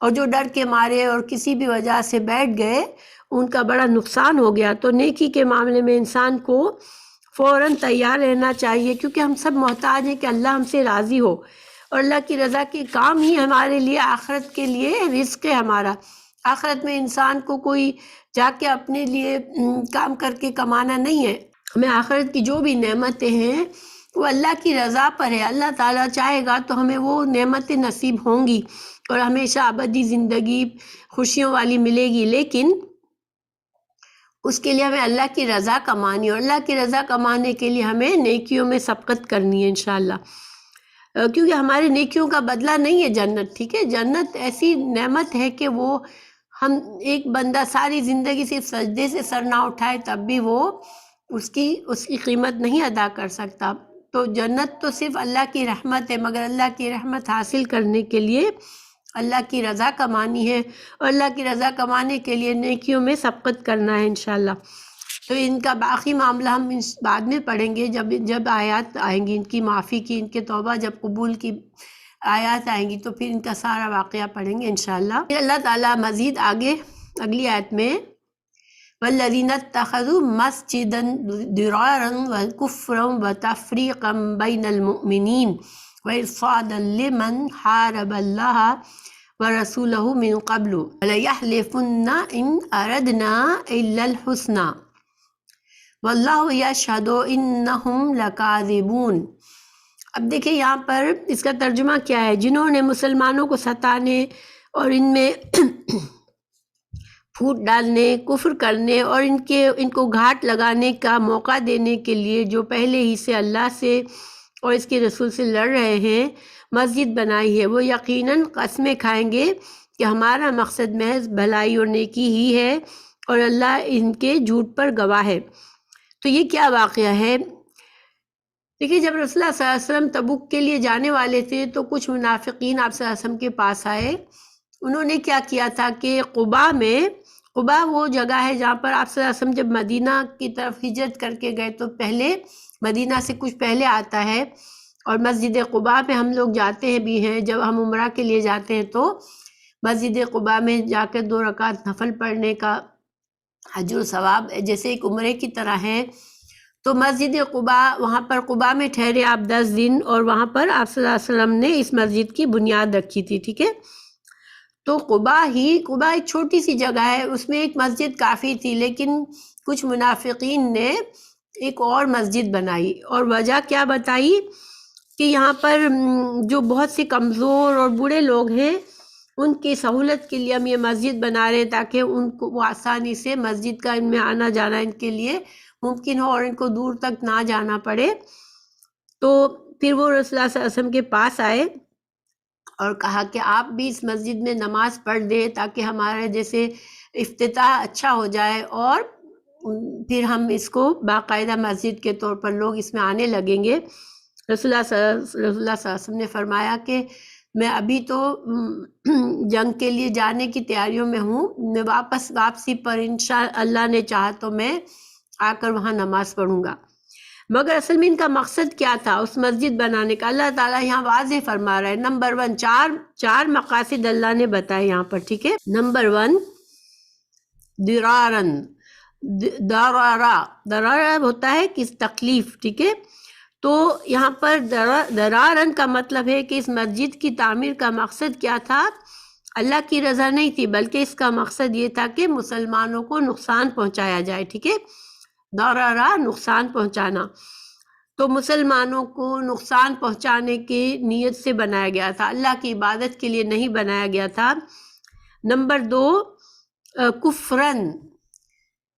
اور جو ڈر کے مارے اور کسی بھی وجہ سے بیٹھ گئے ان کا بڑا نقصان ہو گیا۔ تو نیکی کے معاملے میں انسان کو فوراً تیار رہنا چاہیے، کیونکہ ہم سب محتاج ہیں کہ اللہ ہم سے راضی ہو، اور اللہ کی رضا کے کام ہی ہمارے لیے آخرت کے لیے رزق ہے ہمارا۔ آخرت میں انسان کو کوئی جا کے اپنے لیے کام کر کے کمانا نہیں ہے، ہمیں آخرت کی جو بھی نعمتیں ہیں وہ اللہ کی رضا پر ہے، اللہ تعالیٰ چاہے گا تو ہمیں وہ نعمتیں نصیب ہوں گی اور ہمیشہ ابدی زندگی خوشیوں والی ملے گی، لیکن اس کے لیے ہمیں اللہ کی رضا کمانی، اور اللہ کی رضا کمانے کے لیے ہمیں نیکیوں میں سبقت کرنی ہے انشاءاللہ، کیونکہ ہمارے نیکیوں کا بدلہ نہیں ہے جنت، ٹھیک ہے، جنت ایسی نعمت ہے کہ وہ ہم ایک بندہ ساری زندگی صرف سجدے سے سر نہ اٹھائے تب بھی وہ اس کی قیمت نہیں ادا کر سکتا. تو جنت تو صرف اللہ کی رحمت ہے، مگر اللہ کی رحمت حاصل کرنے کے لیے اللہ کی رضا کمانی ہے، اور اللہ کی رضا کمانے کے لیے نیکیوں میں سبقت کرنا ہے انشاءاللہ. تو ان کا باقی معاملہ ہم بعد میں پڑھیں گے، جب آیات آئیں گی ان کی معافی کی، ان کے توبہ جب قبول کی آیات آئیں گی تو پھر ان کا سارا واقعہ پڑھیں گے انشاءاللہ. پھر اللہ تعالیٰ مزید آگے اگلی آیت میں وَالَّذِينَ اتَّخَذُوا مَسْجِدًا ضِرَارًا وَكُفْرًا وَتَفْرِيقًا بَيْنَ الْمُؤْمِنِينَ وَإِرْصَادًا لِمَنْ حَارَبَ اللَّهَ وَرَسُولَهُ مِنْ قَبْلُ وَلَيَحْلِفُنَّ إِنْ أَرَدْنَا إِلَّا الْحُسْنَى وَاللَّهُ يَشْهَدُ إِنَّهُمْ لَكَاذِبُونَ. اب دیکھیں یہاں پر اس کا ترجمہ کیا ہے. جنہوں نے مسلمانوں کو ستانے اور ان میں پھوٹ ڈالنے، کفر کرنے اور ان کو گھاٹ لگانے کا موقع دینے کے لیے جو پہلے ہی سے اللہ سے اور اس کے رسول سے لڑ رہے ہیں، مسجد بنائی ہے، وہ یقیناً قسمیں کھائیں گے کہ ہمارا مقصد محض بھلائی اور نیکی ہی ہے اور اللہ ان کے جھوٹ پر گواہ ہے. تو یہ کیا واقعہ ہے؟ دیکھیے جب رسول اللہ صلی اللہ علیہ وسلم تبوک کے لیے جانے والے تھے تو کچھ منافقین آپ صلی اللہ علیہ وسلم کے پاس آئے. انہوں نے کیا کیا تھا کہ قبا وہ جگہ ہے جہاں پر آپ صلی اللہ علیہ وسلم جب مدینہ کی طرف ہجرت کر کے گئے تو پہلے مدینہ سے کچھ پہلے آتا ہے، اور مسجد قبا میں ہم لوگ جاتے ہیں بھی ہیں. جب ہم عمرہ کے لیے جاتے ہیں تو مسجد قبا میں جا کے 2 رکعت نفل پڑھنے کا اجر و ثواب جیسے ایک عمرے کی طرح ہے. تو مسجد قبا، وہاں پر قبا میں ٹھہرے آپ 10 دن، اور وہاں پر آپ صلی اللہ علیہ وسلم نے اس مسجد کی بنیاد رکھی تھی. ٹھیک ہے، تو قبا ایک چھوٹی سی جگہ ہے، اس میں ایک مسجد کافی تھی، لیکن کچھ منافقین نے ایک اور مسجد بنائی. اور وجہ کیا بتائی کہ یہاں پر جو بہت سے کمزور اور بوڑھے لوگ ہیں ان کی سہولت کے لیے ہم یہ مسجد بنا رہے ہیں تاکہ ان کو وہ آسانی سے مسجد کا ان میں آنا جانا ان کے لیے ممکن ہو اور ان کو دور تک نہ جانا پڑے. تو پھر وہ رسول اللہ صلی اللہ علیہ وسلم کے پاس آئے اور کہا کہ آپ بھی اس مسجد میں نماز پڑھ دیں تاکہ ہمارے جیسے افتتاح اچھا ہو جائے، اور پھر ہم اس کو باقاعدہ مسجد کے طور پر لوگ اس میں آنے لگیں گے. رسول اللہ صلی اللہ علیہ وسلم نے فرمایا کہ میں ابھی تو جنگ کے لیے جانے کی تیاریوں میں ہوں، میں واپسی پر انشاءاللہ اللہ نے چاہا تو میں آ کر وہاں نماز پڑھوں گا. مگر اصل میں ان کا مقصد کیا تھا اس مسجد بنانے کا؟ اللہ تعالیٰ یہاں واضح فرما رہا ہے. نمبر 1 چار مقاصد اللہ نے بتائے یہاں پر. ٹھیک ہے، نمبر 1 درارا ہوتا ہے کس تکلیف. ٹھیک ہے، تو یہاں پر درارن کا مطلب ہے کہ اس مسجد کی تعمیر کا مقصد کیا تھا؟ اللہ کی رضا نہیں تھی، بلکہ اس کا مقصد یہ تھا کہ مسلمانوں کو نقصان پہنچایا جائے. ٹھیک ہے، درارا نقصان پہنچانا، تو مسلمانوں کو نقصان پہنچانے کی نیت سے بنایا گیا تھا، اللہ کی عبادت کے لیے نہیں بنایا گیا تھا. نمبر 2 کفرن،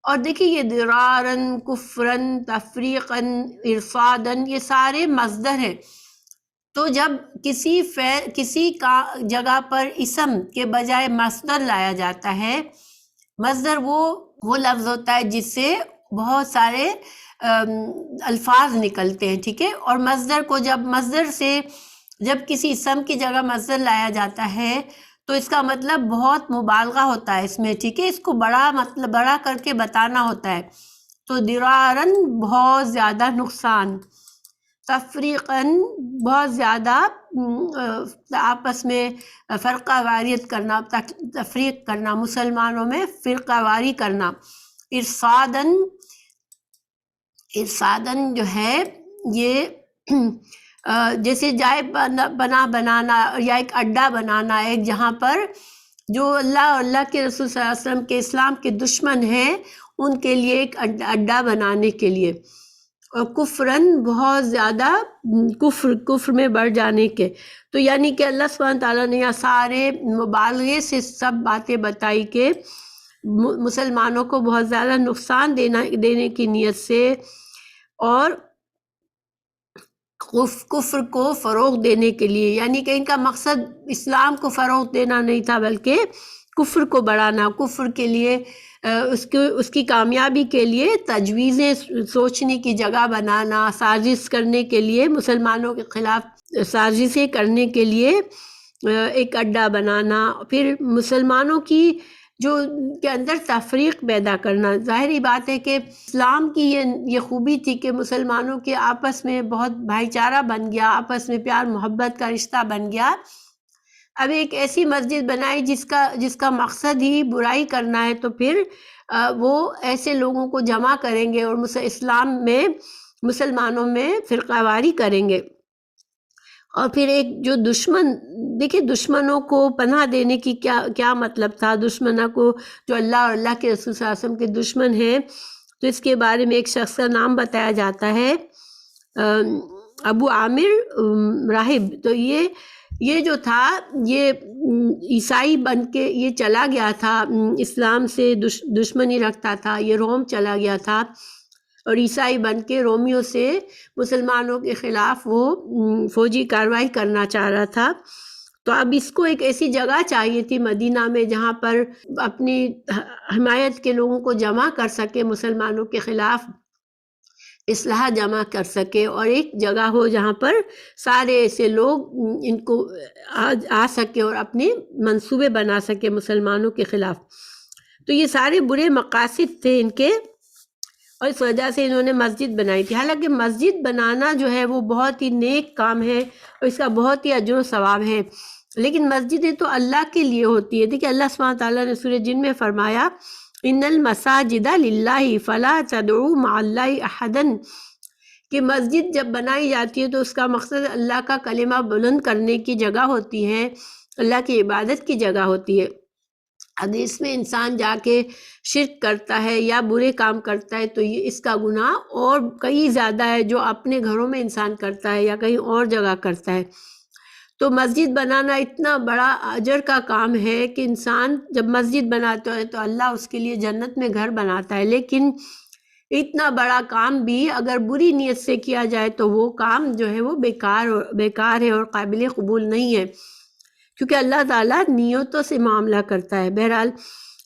اور دیکھیے یہ درارن، کفرن، تفریقن، ارصادن یہ سارے مصدر ہیں. تو جب کسی کا جگہ پر اسم کے بجائے مصدر لایا جاتا ہے، مصدر وہ لفظ ہوتا ہے جس سے بہت سارے الفاظ نکلتے ہیں. ٹھیک ہے، اور مصدر کو جب کسی اسم کی جگہ مصدر لایا جاتا ہے تو اس کا مطلب بہت مبالغہ ہوتا ہے اس میں. ٹھیک ہے، اس کو بڑا کر کے بتانا ہوتا ہے. تو درارن بہت زیادہ نقصان، تفریقاً بہت زیادہ آپس میں فرقہ واریت کرنا، تفریق کرنا، مسلمانوں میں فرقہ واری کرنا. ارصادن جو ہے یہ جیسے جائے بنانا یا ایک اڈا بنانا، ایک جہاں پر جو اللہ اور اللہ کے رسول صلی اللہ علیہ وسلم کے اسلام کے دشمن ہیں ان کے لیے ایک اڈا بنانے کے لیے. اور کفرن بہت زیادہ کفر میں بڑھ جانے کے. تو یعنی کہ اللہ سبحانہ تعالیٰ نے یہاں سارے مبالغے سے سب باتیں بتائی کہ مسلمانوں کو بہت زیادہ نقصان دینے کی نیت سے اور کفر کو فروغ دینے کے لیے، یعنی کہ ان کا مقصد اسلام کو فروغ دینا نہیں تھا بلکہ کفر کو بڑھانا، کفر کے لیے اس کی کامیابی کے لیے تجویزیں سوچنے کی جگہ بنانا، سازش کرنے کے لیے، مسلمانوں کے خلاف سازشیں کرنے کے لیے ایک اڈا بنانا، پھر مسلمانوں کی کے اندر تفریق پیدا کرنا۔ ظاہری بات ہے کہ اسلام کی یہ خوبی تھی کہ مسلمانوں کے آپس میں بہت بھائی چارہ بن گیا، آپس میں پیار محبت کا رشتہ بن گیا۔ اب ایک ایسی مسجد بنائی جس کا مقصد ہی برائی کرنا ہے، تو پھر وہ ایسے لوگوں کو جمع کریں گے اور اسلام میں مسلمانوں میں فرقہ واری کریں گے۔ اور پھر ایک جو دیکھیں دشمنوں کو پناہ دینے کی کیا مطلب تھا، دشمنوں کو جو اللہ اور اللہ کے رسول صلی اللہ علیہ وسلم کے دشمن ہیں، تو اس کے بارے میں ایک شخص کا نام بتایا جاتا ہے ابو عامر راہب۔ تو یہ جو تھا، یہ عیسائی بن کے یہ چلا گیا تھا، اسلام سے دشمنی رکھتا تھا، یہ روم چلا گیا تھا اور عیسائی بن کے رومیوں سے مسلمانوں کے خلاف وہ فوجی کارروائی کرنا چاہ رہا تھا۔ تو اب اس کو ایک ایسی جگہ چاہیے تھی مدینہ میں جہاں پر اپنی حمایت کے لوگوں کو جمع کر سکے، مسلمانوں کے خلاف اصلاح جمع کر سکے، اور ایک جگہ ہو جہاں پر سارے ایسے لوگ ان کو آ سکے اور اپنے منصوبے بنا سکے مسلمانوں کے خلاف۔ تو یہ سارے برے مقاصد تھے ان کے، اور اس وجہ سے انہوں نے مسجد بنائی تھی۔ حالانکہ مسجد بنانا جو ہے وہ بہت ہی نیک کام ہے اور اس کا بہت ہی اجر و ثواب ہے، لیکن مسجدیں تو اللہ کے لیے ہوتی ہے۔ دیکھیں اللہ سبحانہ تعالیٰ نے سورہ جن میں فرمایا ان المساجد للہ فلا تدعوا مع اللہ احدا، کہ مسجد جب بنائی جاتی ہے تو اس کا مقصد اللہ کا کلمہ بلند کرنے کی جگہ ہوتی ہے، اللہ کی عبادت کی جگہ ہوتی ہے۔ اگر اس میں انسان جا کے شرک کرتا ہے یا برے کام کرتا ہے تو اس کا گناہ اور کئی زیادہ ہے جو اپنے گھروں میں انسان کرتا ہے یا کہیں اور جگہ کرتا ہے۔ تو مسجد بنانا اتنا بڑا اجر کا کام ہے کہ انسان جب مسجد بناتا ہے تو اللہ اس کے لیے جنت میں گھر بناتا ہے، لیکن اتنا بڑا کام بھی اگر بری نیت سے کیا جائے تو وہ کام جو ہے وہ بیکار ہے اور قابل قبول نہیں ہے، کیونکہ اللہ تعالیٰ نیتوں سے معاملہ کرتا ہے۔ بہرحال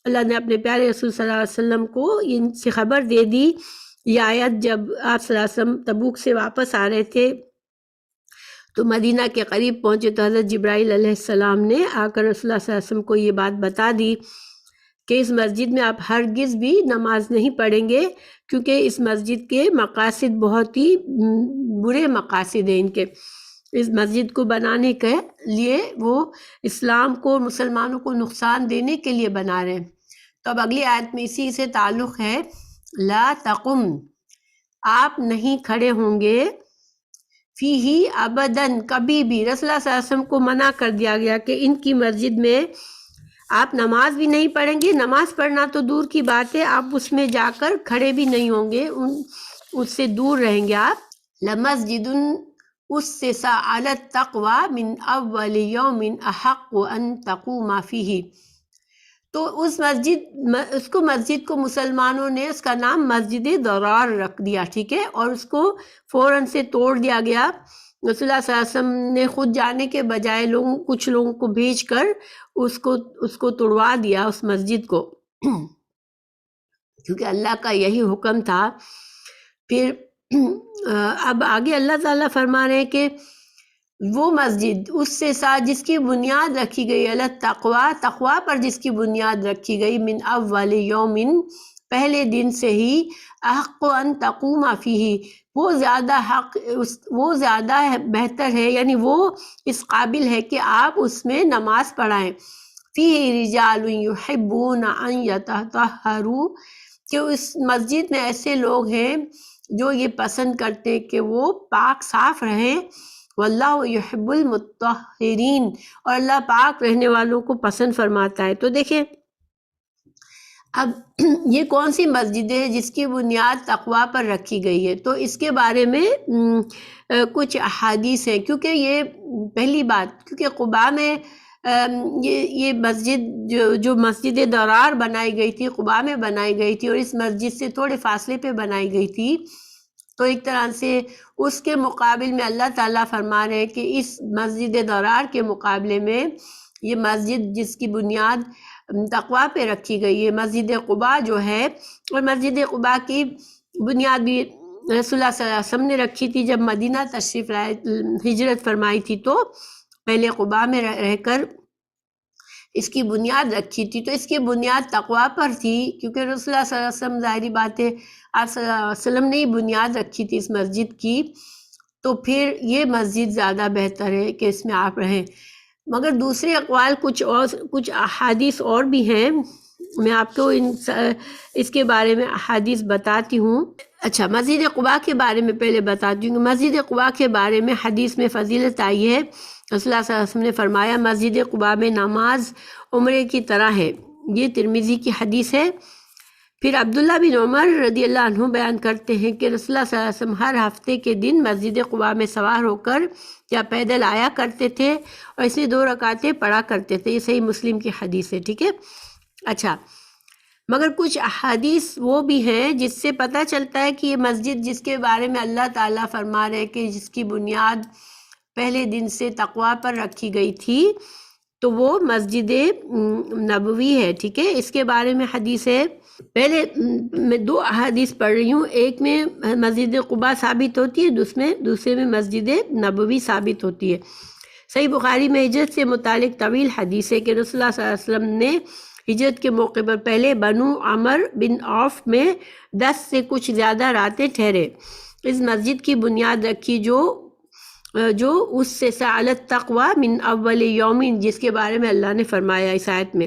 اللہ نے اپنے پیارے رسول صلی اللہ علیہ وسلم کو ان سے خبر دے دی۔ یہ آیت جب آپ صلی اللہ علیہ وسلم تبوک سے واپس آ رہے تھے تو مدینہ کے قریب پہنچے تو حضرت جبرائیل علیہ السلام نے آ کر رسول اللہ صلی اللہ علیہ وسلم کو یہ بات بتا دی کہ اس مسجد میں آپ ہرگز بھی نماز نہیں پڑھیں گے، کیونکہ اس مسجد کے مقاصد بہت ہی برے مقاصد ہیں ان کے۔ اس مسجد کو بنانے کے لیے وہ اسلام کو، مسلمانوں کو نقصان دینے کے لیے بنا رہے ہیں۔ تو اب اگلی آیت میں اسی سے تعلق ہے، لا تقم، آپ نہیں کھڑے ہوں گے، فیہ ابداً، کبھی بھی۔ رسول اللہ صلی اللہ علیہ وسلم کو منع کر دیا گیا کہ ان کی مسجد میں آپ نماز بھی نہیں پڑھیں گے، نماز پڑھنا تو دور کی بات ہے، آپ اس میں جا کر کھڑے بھی نہیں ہوں گے، اس سے دور رہیں گے آپ۔ لمسجد اسس علی التقوی من اول یوم احق ان تقوم فیہ، تو اس مسجد کو مسلمانوں نے اس کا نام مسجد ضرار رکھ دیا، ٹھیک ہے، اور اس کو فوراً سے توڑ دیا گیا۔ رسول اللہ صلی اللہ علیہ وسلم نے خود جانے کے بجائے کچھ لوگوں کو بھیج کر اس کو توڑوا دیا، اس مسجد کو، کیونکہ اللہ کا یہی حکم تھا۔ پھر اب آگے اللہ تعالیٰ فرما رہے ہیں کہ وہ مسجد اس سے ساتھ جس کی بنیاد رکھی گئی علی التقوی، تقوی پر جس کی بنیاد رکھی گئی، من اول یومن، پہلے دن سے ہی، احق ان تقوم فیہ، وہ زیادہ بہتر ہے، یعنی وہ اس قابل ہے کہ آپ اس میں نماز پڑھائیں۔ فیہ رجال یحبون ان یتطہروا، کہ اس مسجد میں ایسے لوگ ہیں جو یہ پسند کرتے کہ وہ پاک صاف رہیں، واللہ یحب المطہرین، اور اللہ پاک رہنے والوں کو پسند فرماتا ہے۔ تو دیکھیں اب یہ کون سی مسجد ہے جس کی بنیاد تقوی پر رکھی گئی ہے، تو اس کے بارے میں کچھ احادیث ہیں، کیونکہ یہ پہلی بات، کیونکہ قباء میں یہ مسجد جو مسجد ضرار بنائی گئی تھی قباء میں بنائی گئی تھی، اور اس مسجد سے تھوڑے فاصلے پہ بنائی گئی تھی، تو ایک طرح سے اس کے مقابل میں اللہ تعالیٰ فرما رہے ہیں کہ اس مسجد ضرار کے مقابلے میں یہ مسجد جس کی بنیاد تقوی پہ رکھی گئی ہے۔ مسجد قباء جو ہے، اور مسجد قباء کی بنیاد بھی رسول اللہ صلی اللہ علیہ وسلم نے رکھی تھی جب مدینہ تشریف لائے، ہجرت فرمائی تھی، تو پہلے قباء میں رہ کر اس کی بنیاد رکھی تھی۔ تو اس کی بنیاد تقوی پر تھی، کیونکہ رسول اللہ صلی اللہ علیہ وسلم، ظاہری بات ہے آپ صلی اللہ علیہ وسلم نے ہی بنیاد رکھی تھی اس مسجد کی، تو پھر یہ مسجد زیادہ بہتر ہے کہ اس میں آپ رہیں۔ مگر دوسرے اقوال کچھ احادیث اور بھی ہیں، میں آپ کو اس کے بارے میں احادیث بتاتی ہوں۔ اچھا، مسجد قباء کے بارے میں پہلے بتاتی ہوں کہ مسجد قباء کے بارے میں حدیث میں فضیلت آئی ہے۔ رسول اللہ صلی اللہ علیہ وسلم نے فرمایا مسجد قباء میں نماز عمرے کی طرح ہے، یہ ترمذی کی حدیث ہے۔ پھر عبداللہ بن عمر رضی اللہ عنہ بیان کرتے ہیں کہ رسول اللہ صلی اللہ علیہ وسلم ہر ہفتے کے دن مسجد قباء میں سوار ہو کر یا پیدل آیا کرتے تھے اور اس میں 2 رکعتیں پڑھا کرتے تھے، یہ صحیح مسلم کی حدیث ہے، ٹھیک ہے۔ اچھا، مگر کچھ احادیث وہ بھی ہیں جس سے پتہ چلتا ہے کہ یہ مسجد جس کے بارے میں اللہ تعالیٰ فرما رہے کہ جس کی بنیاد پہلے دن سے تقوی پر رکھی گئی تھی، تو وہ مسجد نبوی ہے، ٹھیک ہے۔ اس کے بارے میں حدیث ہے، پہلے میں 2 احادیث پڑھ رہی ہوں، ایک میں مسجد قباء ثابت ہوتی ہے، دوسرے میں مسجد نبوی ثابت ہوتی ہے۔ صحیح بخاری میں ہجرت سے متعلق طویل حدیث ہے کہ رسول اللہ صلی اللہ علیہ وسلم نے ہجرت کے موقع پر پہلے بنو عمر بن عوف میں 10 سے کچھ زیادہ راتیں ٹھہرے، اس مسجد کی بنیاد رکھی جو اس سے سالت تقوی من اول یومین، جس کے بارے میں اللہ نے فرمایا اس آیت میں،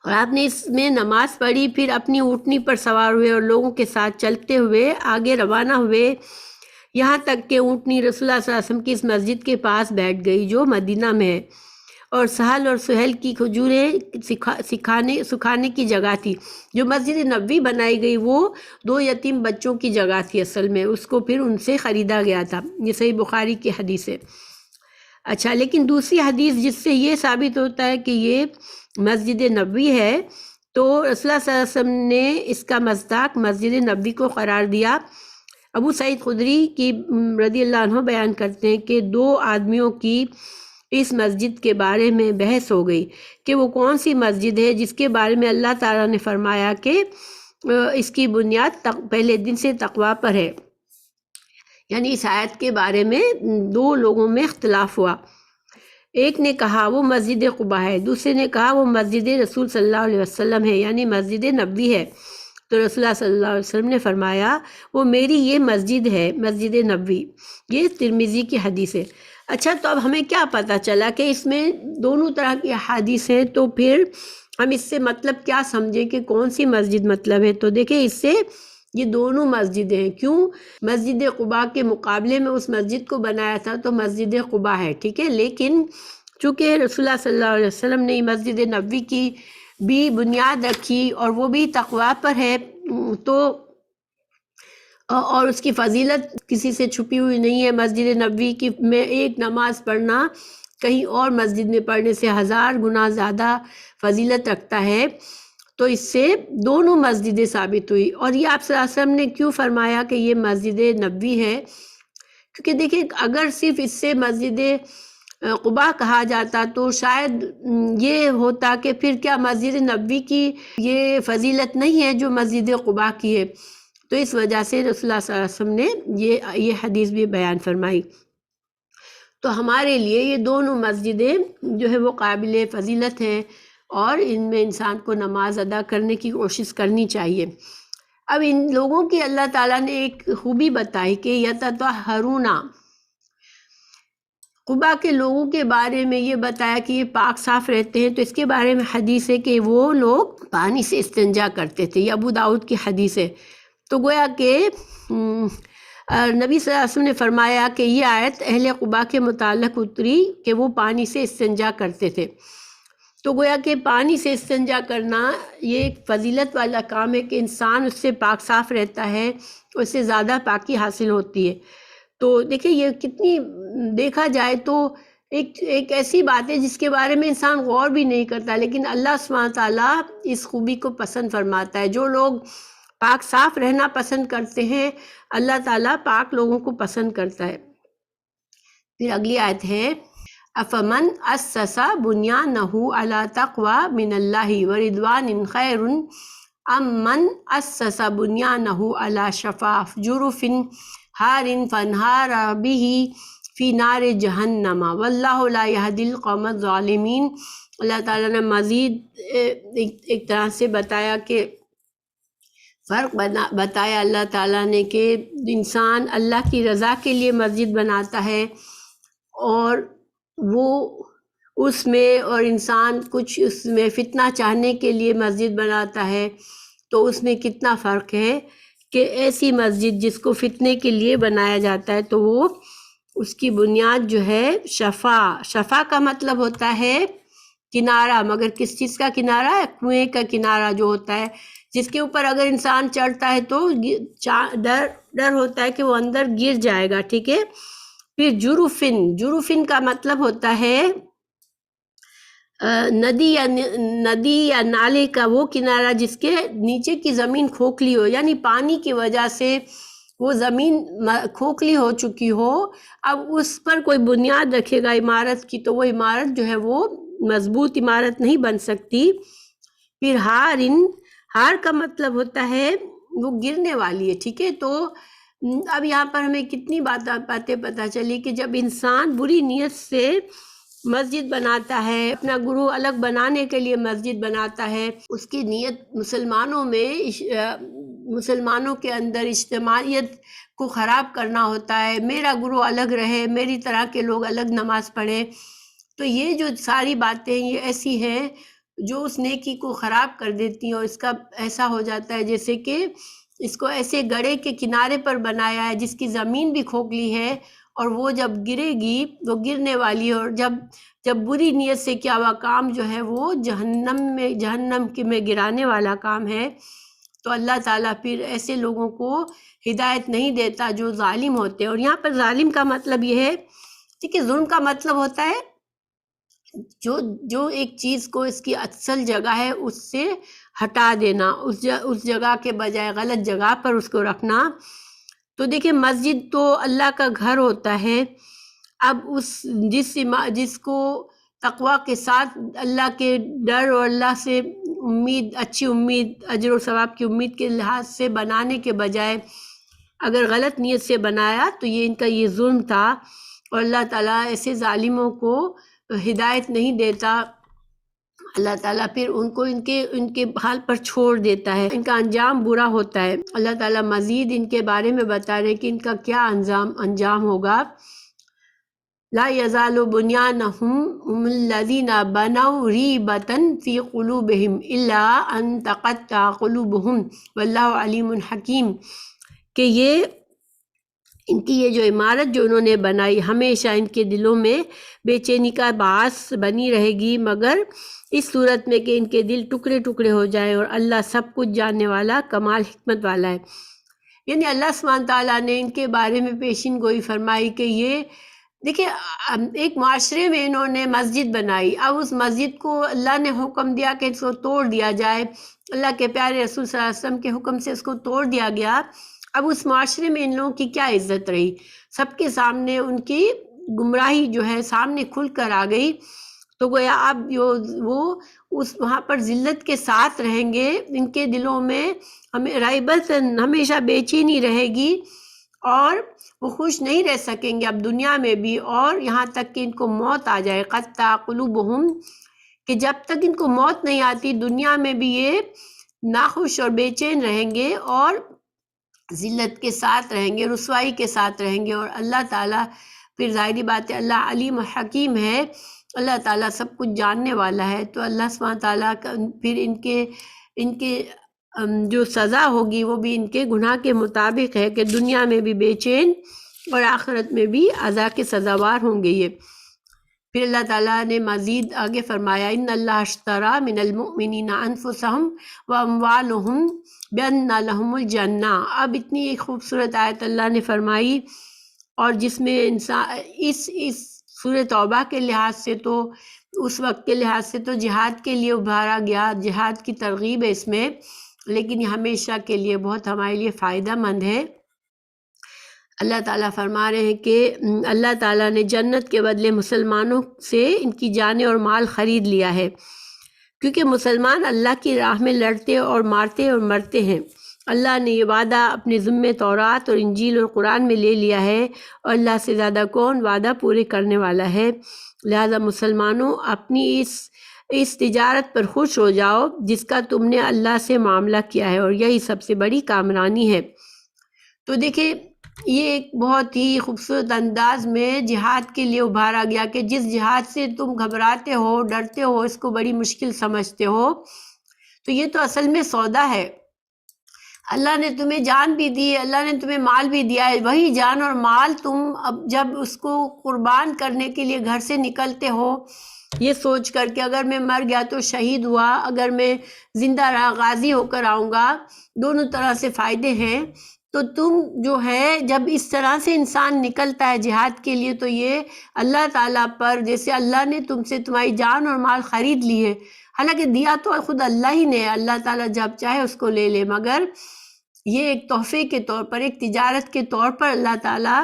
اور آپ نے اس میں نماز پڑھی، پھر اپنی اونٹنی پر سوار ہوئے اور لوگوں کے ساتھ چلتے ہوئے آگے روانہ ہوئے، یہاں تک کہ اونٹنی رسول اللہ صلی اللہ علیہ وسلم کی اس مسجد کے پاس بیٹھ گئی جو مدینہ میں ہے، اور سہل اور سہیل کی کھجوریں سکھانے کی جگہ تھی۔ جو مسجد نبوی بنائی گئی وہ 2 یتیم بچوں کی جگہ تھی اصل میں، اس کو پھر ان سے خریدا گیا تھا، یہ صحیح بخاری کی حدیث ہے۔ اچھا، لیکن دوسری حدیث جس سے یہ ثابت ہوتا ہے کہ یہ مسجد نبوی ہے، تو رسول اللہ صلی اللہ علیہ وسلم نے اس کا مصداق مسجد نبوی کو قرار دیا۔ ابو سعید خدری کی رضی اللہ عنہ بیان کرتے ہیں کہ 2 آدمیوں کی اس مسجد کے بارے میں بحث ہو گئی کہ وہ کون سی مسجد ہے جس کے بارے میں اللہ تعالیٰ نے فرمایا کہ اس کی بنیاد پہلے دن سے تقوی پر ہے، یعنی اس آیت کے بارے میں 2 لوگوں میں اختلاف ہوا۔ ایک نے کہا وہ مسجد قباء ہے، دوسرے نے کہا وہ مسجد رسول صلی اللہ علیہ وسلم ہے، یعنی مسجد نبوی ہے۔ تو رسول اللہ صلی اللہ علیہ وسلم نے فرمایا وہ میری یہ مسجد ہے، مسجد نبوی، یہ ترمذی کی حدیث ہے۔ اچھا، تو اب ہمیں کیا پتہ چلا کہ اس میں دونوں طرح کی حدیث ہیں، تو پھر ہم اس سے مطلب کیا سمجھیں کہ کون سی مسجد مطلب ہے؟ تو دیکھیں اس سے یہ دونوں مسجدیں ہیں، کیوں؟ مسجد قباء کے مقابلے میں اس مسجد کو بنایا تھا تو مسجد قباء ہے، ٹھیک ہے، لیکن چونکہ رسول اللہ صلی اللہ علیہ وسلم نے مسجد نبوی کی بھی بنیاد رکھی اور وہ بھی تقوی پر ہے، تو اور اس کی فضیلت کسی سے چھپی ہوئی نہیں ہے۔ مسجد نبوی کی میں ایک نماز پڑھنا کہیں اور مسجد میں پڑھنے سے 1000 گنا زیادہ فضیلت رکھتا ہے، تو اس سے دونوں مسجدیں ثابت ہوئی۔ اور یہ آپ صلی اللہ علیہ وسلم نے کیوں فرمایا کہ یہ مسجد نبوی ہے؟ کیونکہ دیکھیں اگر صرف اس سے مسجد قباء کہا جاتا تو شاید یہ ہوتا کہ پھر کیا مسجد نبوی کی یہ فضیلت نہیں ہے جو مسجد قباء کی ہے، تو اس وجہ سے رسول اللہ صلی اللہ علیہ وسلم نے یہ حدیث بھی بیان فرمائی۔ تو ہمارے لیے یہ دونوں مسجدیں جو ہے وہ قابل فضیلت ہیں اور ان میں انسان کو نماز ادا کرنے کی کوشش کرنی چاہیے۔ اب ان لوگوں کی اللہ تعالیٰ نے ایک خوبی بتائی کہ یتطہرون، قباء کے لوگوں کے بارے میں یہ بتایا کہ یہ پاک صاف رہتے ہیں، تو اس کے بارے میں حدیث ہے کہ وہ لوگ پانی سے استنجا کرتے تھے، یہ ابو داؤد کی حدیث ہے۔ تو گویا کہ نبی صلی اللہ علیہ وسلم نے فرمایا کہ یہ آیت اہل قباء کے متعلق اتری کہ وہ پانی سے استنجا کرتے تھے، تو گویا کہ پانی سے استنجا کرنا یہ ایک فضیلت والا کام ہے کہ انسان اس سے پاک صاف رہتا ہے، اس سے زیادہ پاکی حاصل ہوتی ہے۔ تو دیکھیں یہ کتنی دیکھا جائے تو ایک ایسی بات ہے جس کے بارے میں انسان غور بھی نہیں کرتا، لیکن اللہ سبحانہ تعالیٰ اس خوبی کو پسند فرماتا ہے۔ جو لوگ پاک صاف رہنا پسند کرتے ہیں اللہ تعالیٰ پاک لوگوں کو پسند کرتا ہے۔ پھر اگلی آیت ہے افمن اسس بنیانہ علی تقوی من اللہ ورضوان خیر ام من اسس بنیانہ علی شفا جرف ہار فانہار بہ فی نار جہنم واللہ لا یہدی القوم الظالمین۔ اللہ تعالیٰ نے مزید ایک طرح سے بتایا کہ فرق بتایا اللہ تعالیٰ نے کہ انسان اللہ کی رضا کے لیے مسجد بناتا ہے اور وہ اس میں، اور انسان کچھ اس میں فتنہ چاہنے کے لیے مسجد بناتا ہے، تو اس میں کتنا فرق ہے کہ ایسی مسجد جس کو فتنے کے لیے بنایا جاتا ہے تو وہ اس کی بنیاد جو ہے شفا کا مطلب ہوتا ہے کنارہ، مگر کس چیز کا کنارہ ہے؟ کنویں کا کنارہ جو ہوتا ہے، جس کے اوپر اگر انسان چڑھتا ہے تو ڈر ہوتا ہے کہ وہ اندر گر جائے گا، ٹھیک ہے۔ پھر جروفن کا مطلب ہوتا ہے ندی یا نالے کا وہ کنارہ جس کے نیچے کی زمین کھوکھلی ہو، یعنی پانی کی وجہ سے وہ زمین کھوکھلی ہو چکی ہو، اب اس پر کوئی بنیاد رکھے گا عمارت کی تو وہ عمارت جو ہے وہ مضبوط عمارت نہیں بن سکتی۔ پھر ہار کا مطلب ہوتا ہے وہ گرنے والی ہے، ٹھیک ہے۔ تو اب یہاں پر ہمیں کتنی باتیں پتہ چلی کہ جب انسان بری نیت سے مسجد بناتا ہے، اپنا گروہ الگ بنانے کے لیے مسجد بناتا ہے، اس کی نیت مسلمانوں کے اندر اجتماعیت کو خراب کرنا ہوتا ہے، میرا گروہ الگ رہے، میری طرح کے لوگ الگ نماز پڑھیں، تو یہ جو ساری باتیں یہ ایسی ہیں جو اس نیکی کو خراب کر دیتی ہیں، اور اس کا ایسا ہو جاتا ہے جیسے کہ اس کو ایسے گڑھے کے کنارے پر بنایا ہے جس کی زمین بھی کھوکھلی ہے، اور وہ جب گرے گی وہ گرنے والی ہے، اور جب بری نیت سے کیا ہوا کام جو ہے وہ جہنم میں گرانے والا کام ہے، تو اللہ تعالیٰ پھر ایسے لوگوں کو ہدایت نہیں دیتا جو ظالم ہوتے ہیں۔ اور یہاں پر ظالم کا مطلب یہ ہے، ٹھیک ہے، ظلم کا مطلب ہوتا ہے جو ایک چیز کو اس کی اصل جگہ ہے اس سے ہٹا دینا، اس جگہ کے بجائے غلط جگہ پر اس کو رکھنا۔ تو دیکھیں مسجد تو اللہ کا گھر ہوتا ہے، اب جس کو تقوی کے ساتھ اللہ کے ڈر اور اللہ سے اچھی امید، اجر و ثواب کی امید کے لحاظ سے بنانے کے بجائے اگر غلط نیت سے بنایا تو ان کا یہ ظلم تھا، اور اللہ تعالیٰ ایسے ظالموں کو ہدایت نہیں دیتا، اللہ تعالیٰ پھر ان کو ان کے حال پر چھوڑ دیتا ہے، ان کا انجام برا ہوتا ہے۔ اللہ تعالیٰ مزید ان کے بارے میں بتا رہے کہ ان کا کیا انجام ہوگا۔ لا یزال بنیانہم الذین بنوا ریبۃ فی قلوبہم الا ان تقطع قلوبہم واللہ علیم حکیم، کہ ان کی یہ جو عمارت جو انہوں نے بنائی ہمیشہ ان کے دلوں میں بے چینی کا باعث بنی رہے گی، مگر اس صورت میں کہ ان کے دل ٹکڑے ٹکڑے ہو جائیں، اور اللہ سب کچھ جاننے والا کمال حکمت والا ہے۔ یعنی اللہ سبحانہ تعالیٰ نے ان کے بارے میں پیشین گوئی فرمائی کہ یہ دیکھیں ایک معاشرے میں انہوں نے مسجد بنائی، اب اس مسجد کو اللہ نے حکم دیا کہ اس کو توڑ دیا جائے، اللہ کے پیارے رسول صلی اللہ علیہ وسلم کے حکم سے اس کو توڑ دیا گیا۔ اب اس معاشرے میں ان لوگوں کی کیا عزت رہی، سب کے سامنے ان کی گمراہی جو ہے سامنے کھل کر آ گئی، تو گویا اب وہ وہاں پر ذلت کے ساتھ رہیں گے، ان کے دلوں میں ریبت ہمیشہ بے چینی رہے گی، اور وہ خوش نہیں رہ سکیں گے اب دنیا میں بھی، اور یہاں تک کہ ان کو موت آ جائے، قطع قلوبہم، کہ جب تک ان کو موت نہیں آتی دنیا میں بھی یہ ناخوش اور بے چین رہیں گے، اور ذلت کے ساتھ رہیں گے، رسوائی کے ساتھ رہیں گے۔ اور اللہ تعالیٰ پھر ظاہری بات ہے اللہ علیم و حکیم ہے، اللہ تعالیٰ سب کچھ جاننے والا ہے، تو اللہ سبحانہ تعالیٰ پھر ان کے جو سزا ہوگی وہ بھی ان کے گناہ کے مطابق ہے کہ دنیا میں بھی بے چین اور آخرت میں بھی عذاب کے سزاوار ہوں گے یہ۔ پھر اللہ تعالیٰ نے مزید آگے فرمایا ان اللہ اشتری من المؤمنین انفسہم واموالہم بان لہم الجنہ۔ اب اتنی ایک خوبصورت آیت اللہ نے فرمائی، اور جس میں انسان اس سورہ توبہ کے لحاظ سے تو اس وقت کے لحاظ سے تو جہاد کے لیے ابھارا گیا، جہاد کی ترغیب ہے اس میں، لیکن یہ ہمیشہ کے لیے بہت ہمارے لیے فائدہ مند ہے۔ اللہ تعالیٰ فرما رہے ہیں کہ اللہ تعالیٰ نے جنت کے بدلے مسلمانوں سے ان کی جانیں اور مال خرید لیا ہے، کیونکہ مسلمان اللہ کی راہ میں لڑتے اور مارتے اور مرتے ہیں۔ اللہ نے یہ وعدہ اپنے ذمے تورات اور انجیل اور قرآن میں لے لیا ہے، اور اللہ سے زیادہ کون وعدہ پورے کرنے والا ہے۔ لہذا مسلمانوں، اپنی اس تجارت پر خوش ہو جاؤ جس کا تم نے اللہ سے معاملہ کیا ہے، اور یہی سب سے بڑی کامرانی ہے۔ تو دیکھیں، یہ ایک بہت ہی خوبصورت انداز میں جہاد کے لیے ابھارا گیا کہ جس جہاد سے تم گھبراتے ہو، ڈرتے ہو، اس کو بڑی مشکل سمجھتے ہو، تو یہ تو اصل میں سودا ہے۔ اللہ نے تمہیں جان بھی دی، اللہ نے تمہیں مال بھی دیا ہے، وہی جان اور مال تم اب جب اس کو قربان کرنے کے لیے گھر سے نکلتے ہو، یہ سوچ کر کہ اگر میں مر گیا تو شہید ہوا، اگر میں زندہ رہا غازی ہو کر آؤں گا، دونوں طرح سے فائدے ہیں۔ تو تم جو ہے جب اس طرح سے انسان نکلتا ہے جہاد کے لیے، تو یہ اللہ تعالیٰ پر، جیسے اللہ نے تم سے تمہاری جان اور مال خرید لی ہے، حالانکہ دیا تو خود اللہ ہی نے، اللہ تعالیٰ جب چاہے اس کو لے لے، مگر یہ ایک تحفے کے طور پر، ایک تجارت کے طور پر اللہ تعالیٰ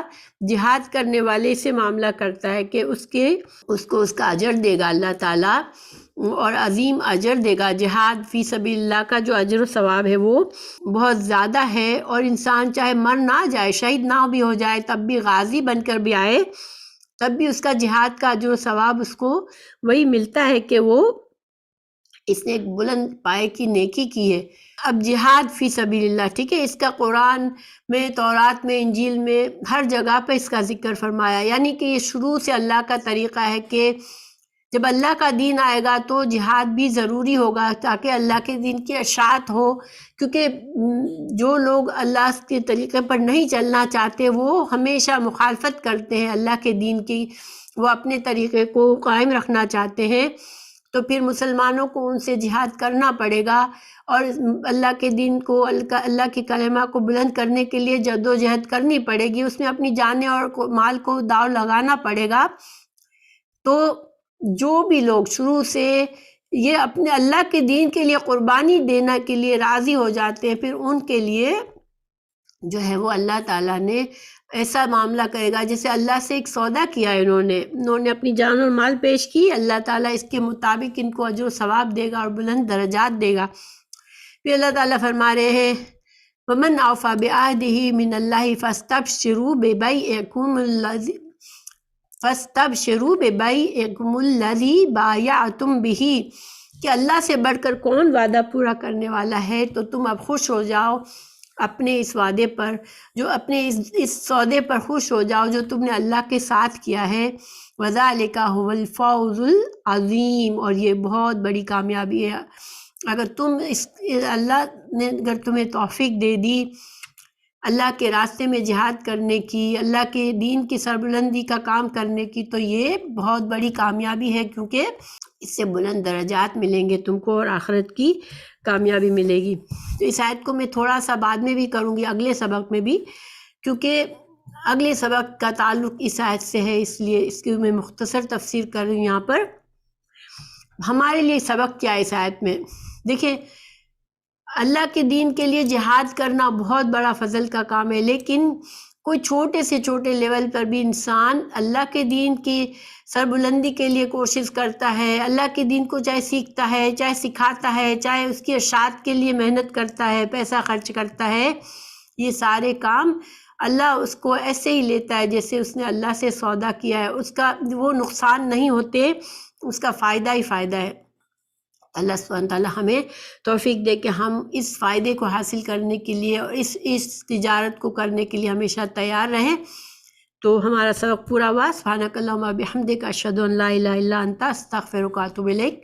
جہاد کرنے والے سے معاملہ کرتا ہے کہ اس کو اس کا اجر دے گا اللہ تعالیٰ، اور عظیم اجر دے گا۔ جہاد فی سبیل اللہ کا جو اجر و ثواب ہے وہ بہت زیادہ ہے، اور انسان چاہے مر نہ جائے، شہید نہ بھی ہو جائے، تب بھی غازی بن کر بھی آئے، تب بھی اس کا جہاد کا اجر و ثواب اس کو وہی ملتا ہے کہ وہ اس نے ایک بلند پائے کی نیکی کی ہے۔ اب جہاد فی سبیل اللہ، ٹھیک ہے، اس کا قرآن میں، تورات میں، انجیل میں ہر جگہ پہ اس کا ذکر فرمایا، یعنی کہ یہ شروع سے اللہ کا طریقہ ہے کہ جب اللہ کا دین آئے گا تو جہاد بھی ضروری ہوگا، تاکہ اللہ کے دین کی اشاعت ہو، کیونکہ جو لوگ اللہ کے طریقے پر نہیں چلنا چاہتے وہ ہمیشہ مخالفت کرتے ہیں اللہ کے دین کی، وہ اپنے طریقے کو قائم رکھنا چاہتے ہیں، تو پھر مسلمانوں کو ان سے جہاد کرنا پڑے گا، اور اللہ کے دین کو، اللہ کی کلمہ کو بلند کرنے کے لیے جد و جہد کرنی پڑے گی، اس میں اپنی جانیں اور مال کو داؤ لگانا پڑے گا۔ تو جو بھی لوگ شروع سے یہ اپنے اللہ کے دین کے لیے قربانی دینا کے لیے راضی ہو جاتے ہیں، پھر ان کے لیے جو ہے وہ اللہ تعالیٰ نے ایسا معاملہ کرے گا جیسے اللہ سے ایک سودا کیا ہے، انہوں نے اپنی جان اور مال پیش کی، اللہ تعالیٰ اس کے مطابق ان کو اجر و ثواب دے گا اور بلند درجات دے گا۔ پھر اللہ تعالیٰ فرما رہے ہیں وَمَنْ أَوْفَى بِعَهْدِهِ مِنَ اللَّهِ فَاسْتَبْشِرُوا بِبَيْعِكُمُ الَّذِي بَايَعْتُمْ بِهِ، کہ اللہ سے بڑھ کر کون وعدہ پورا کرنے والا ہے، تو تم اب خوش ہو جاؤ اپنے اس وعدے پر، جو اپنے اس سودے پر خوش ہو جاؤ جو تم نے اللہ کے ساتھ کیا ہے۔ وَذَلِكَ هُوَ الْفَوْزُ الْعَظِيمُ، اور یہ بہت بڑی کامیابی ہے۔ اگر اللہ نے اگر تمہیں توفیق دے دی اللہ کے راستے میں جہاد کرنے کی، اللہ کے دین کی سربلندی کا کام کرنے کی، تو یہ بہت بڑی کامیابی ہے، کیونکہ اس سے بلند درجات ملیں گے تم کو، اور آخرت کی کامیابی ملے گی۔ تو اس آیت کو میں تھوڑا سا بعد میں بھی کروں گی، اگلے سبق میں بھی، کیونکہ اگلے سبق کا تعلق اس آیت سے ہے، اس لیے اس کی میں مختصر تفسیر کر رہی ہوں یہاں پر۔ ہمارے لیے سبق کیا ہے اس آیت میں؟ دیکھیں، اللہ کے دین کے لیے جہاد کرنا بہت بڑا فضل کا کام ہے، لیکن کوئی چھوٹے سے چھوٹے لیول پر بھی انسان اللہ کے دین کی سربلندی کے لیے کوشش کرتا ہے، اللہ کے دین کو چاہے سیکھتا ہے، چاہے سکھاتا ہے، چاہے اس کی اشاعت کے لیے محنت کرتا ہے، پیسہ خرچ کرتا ہے، یہ سارے کام اللہ اس کو ایسے ہی لیتا ہے جیسے اس نے اللہ سے سودا کیا ہے، اس کا وہ نقصان نہیں ہوتے، اس کا فائدہ ہی فائدہ ہے۔ اللہ سبحانہ تعالیٰ ہمیں توفیق دے کہ ہم اس فائدے کو حاصل کرنے کے لیے اور اس تجارت کو کرنے کے لیے ہمیشہ تیار رہیں۔ تو ہمارا سبق پورا ہوا۔ سبحانک اللہم و بحمدک، اشہد ان لا الہ الا انت، استغفرک و اتوب الیک۔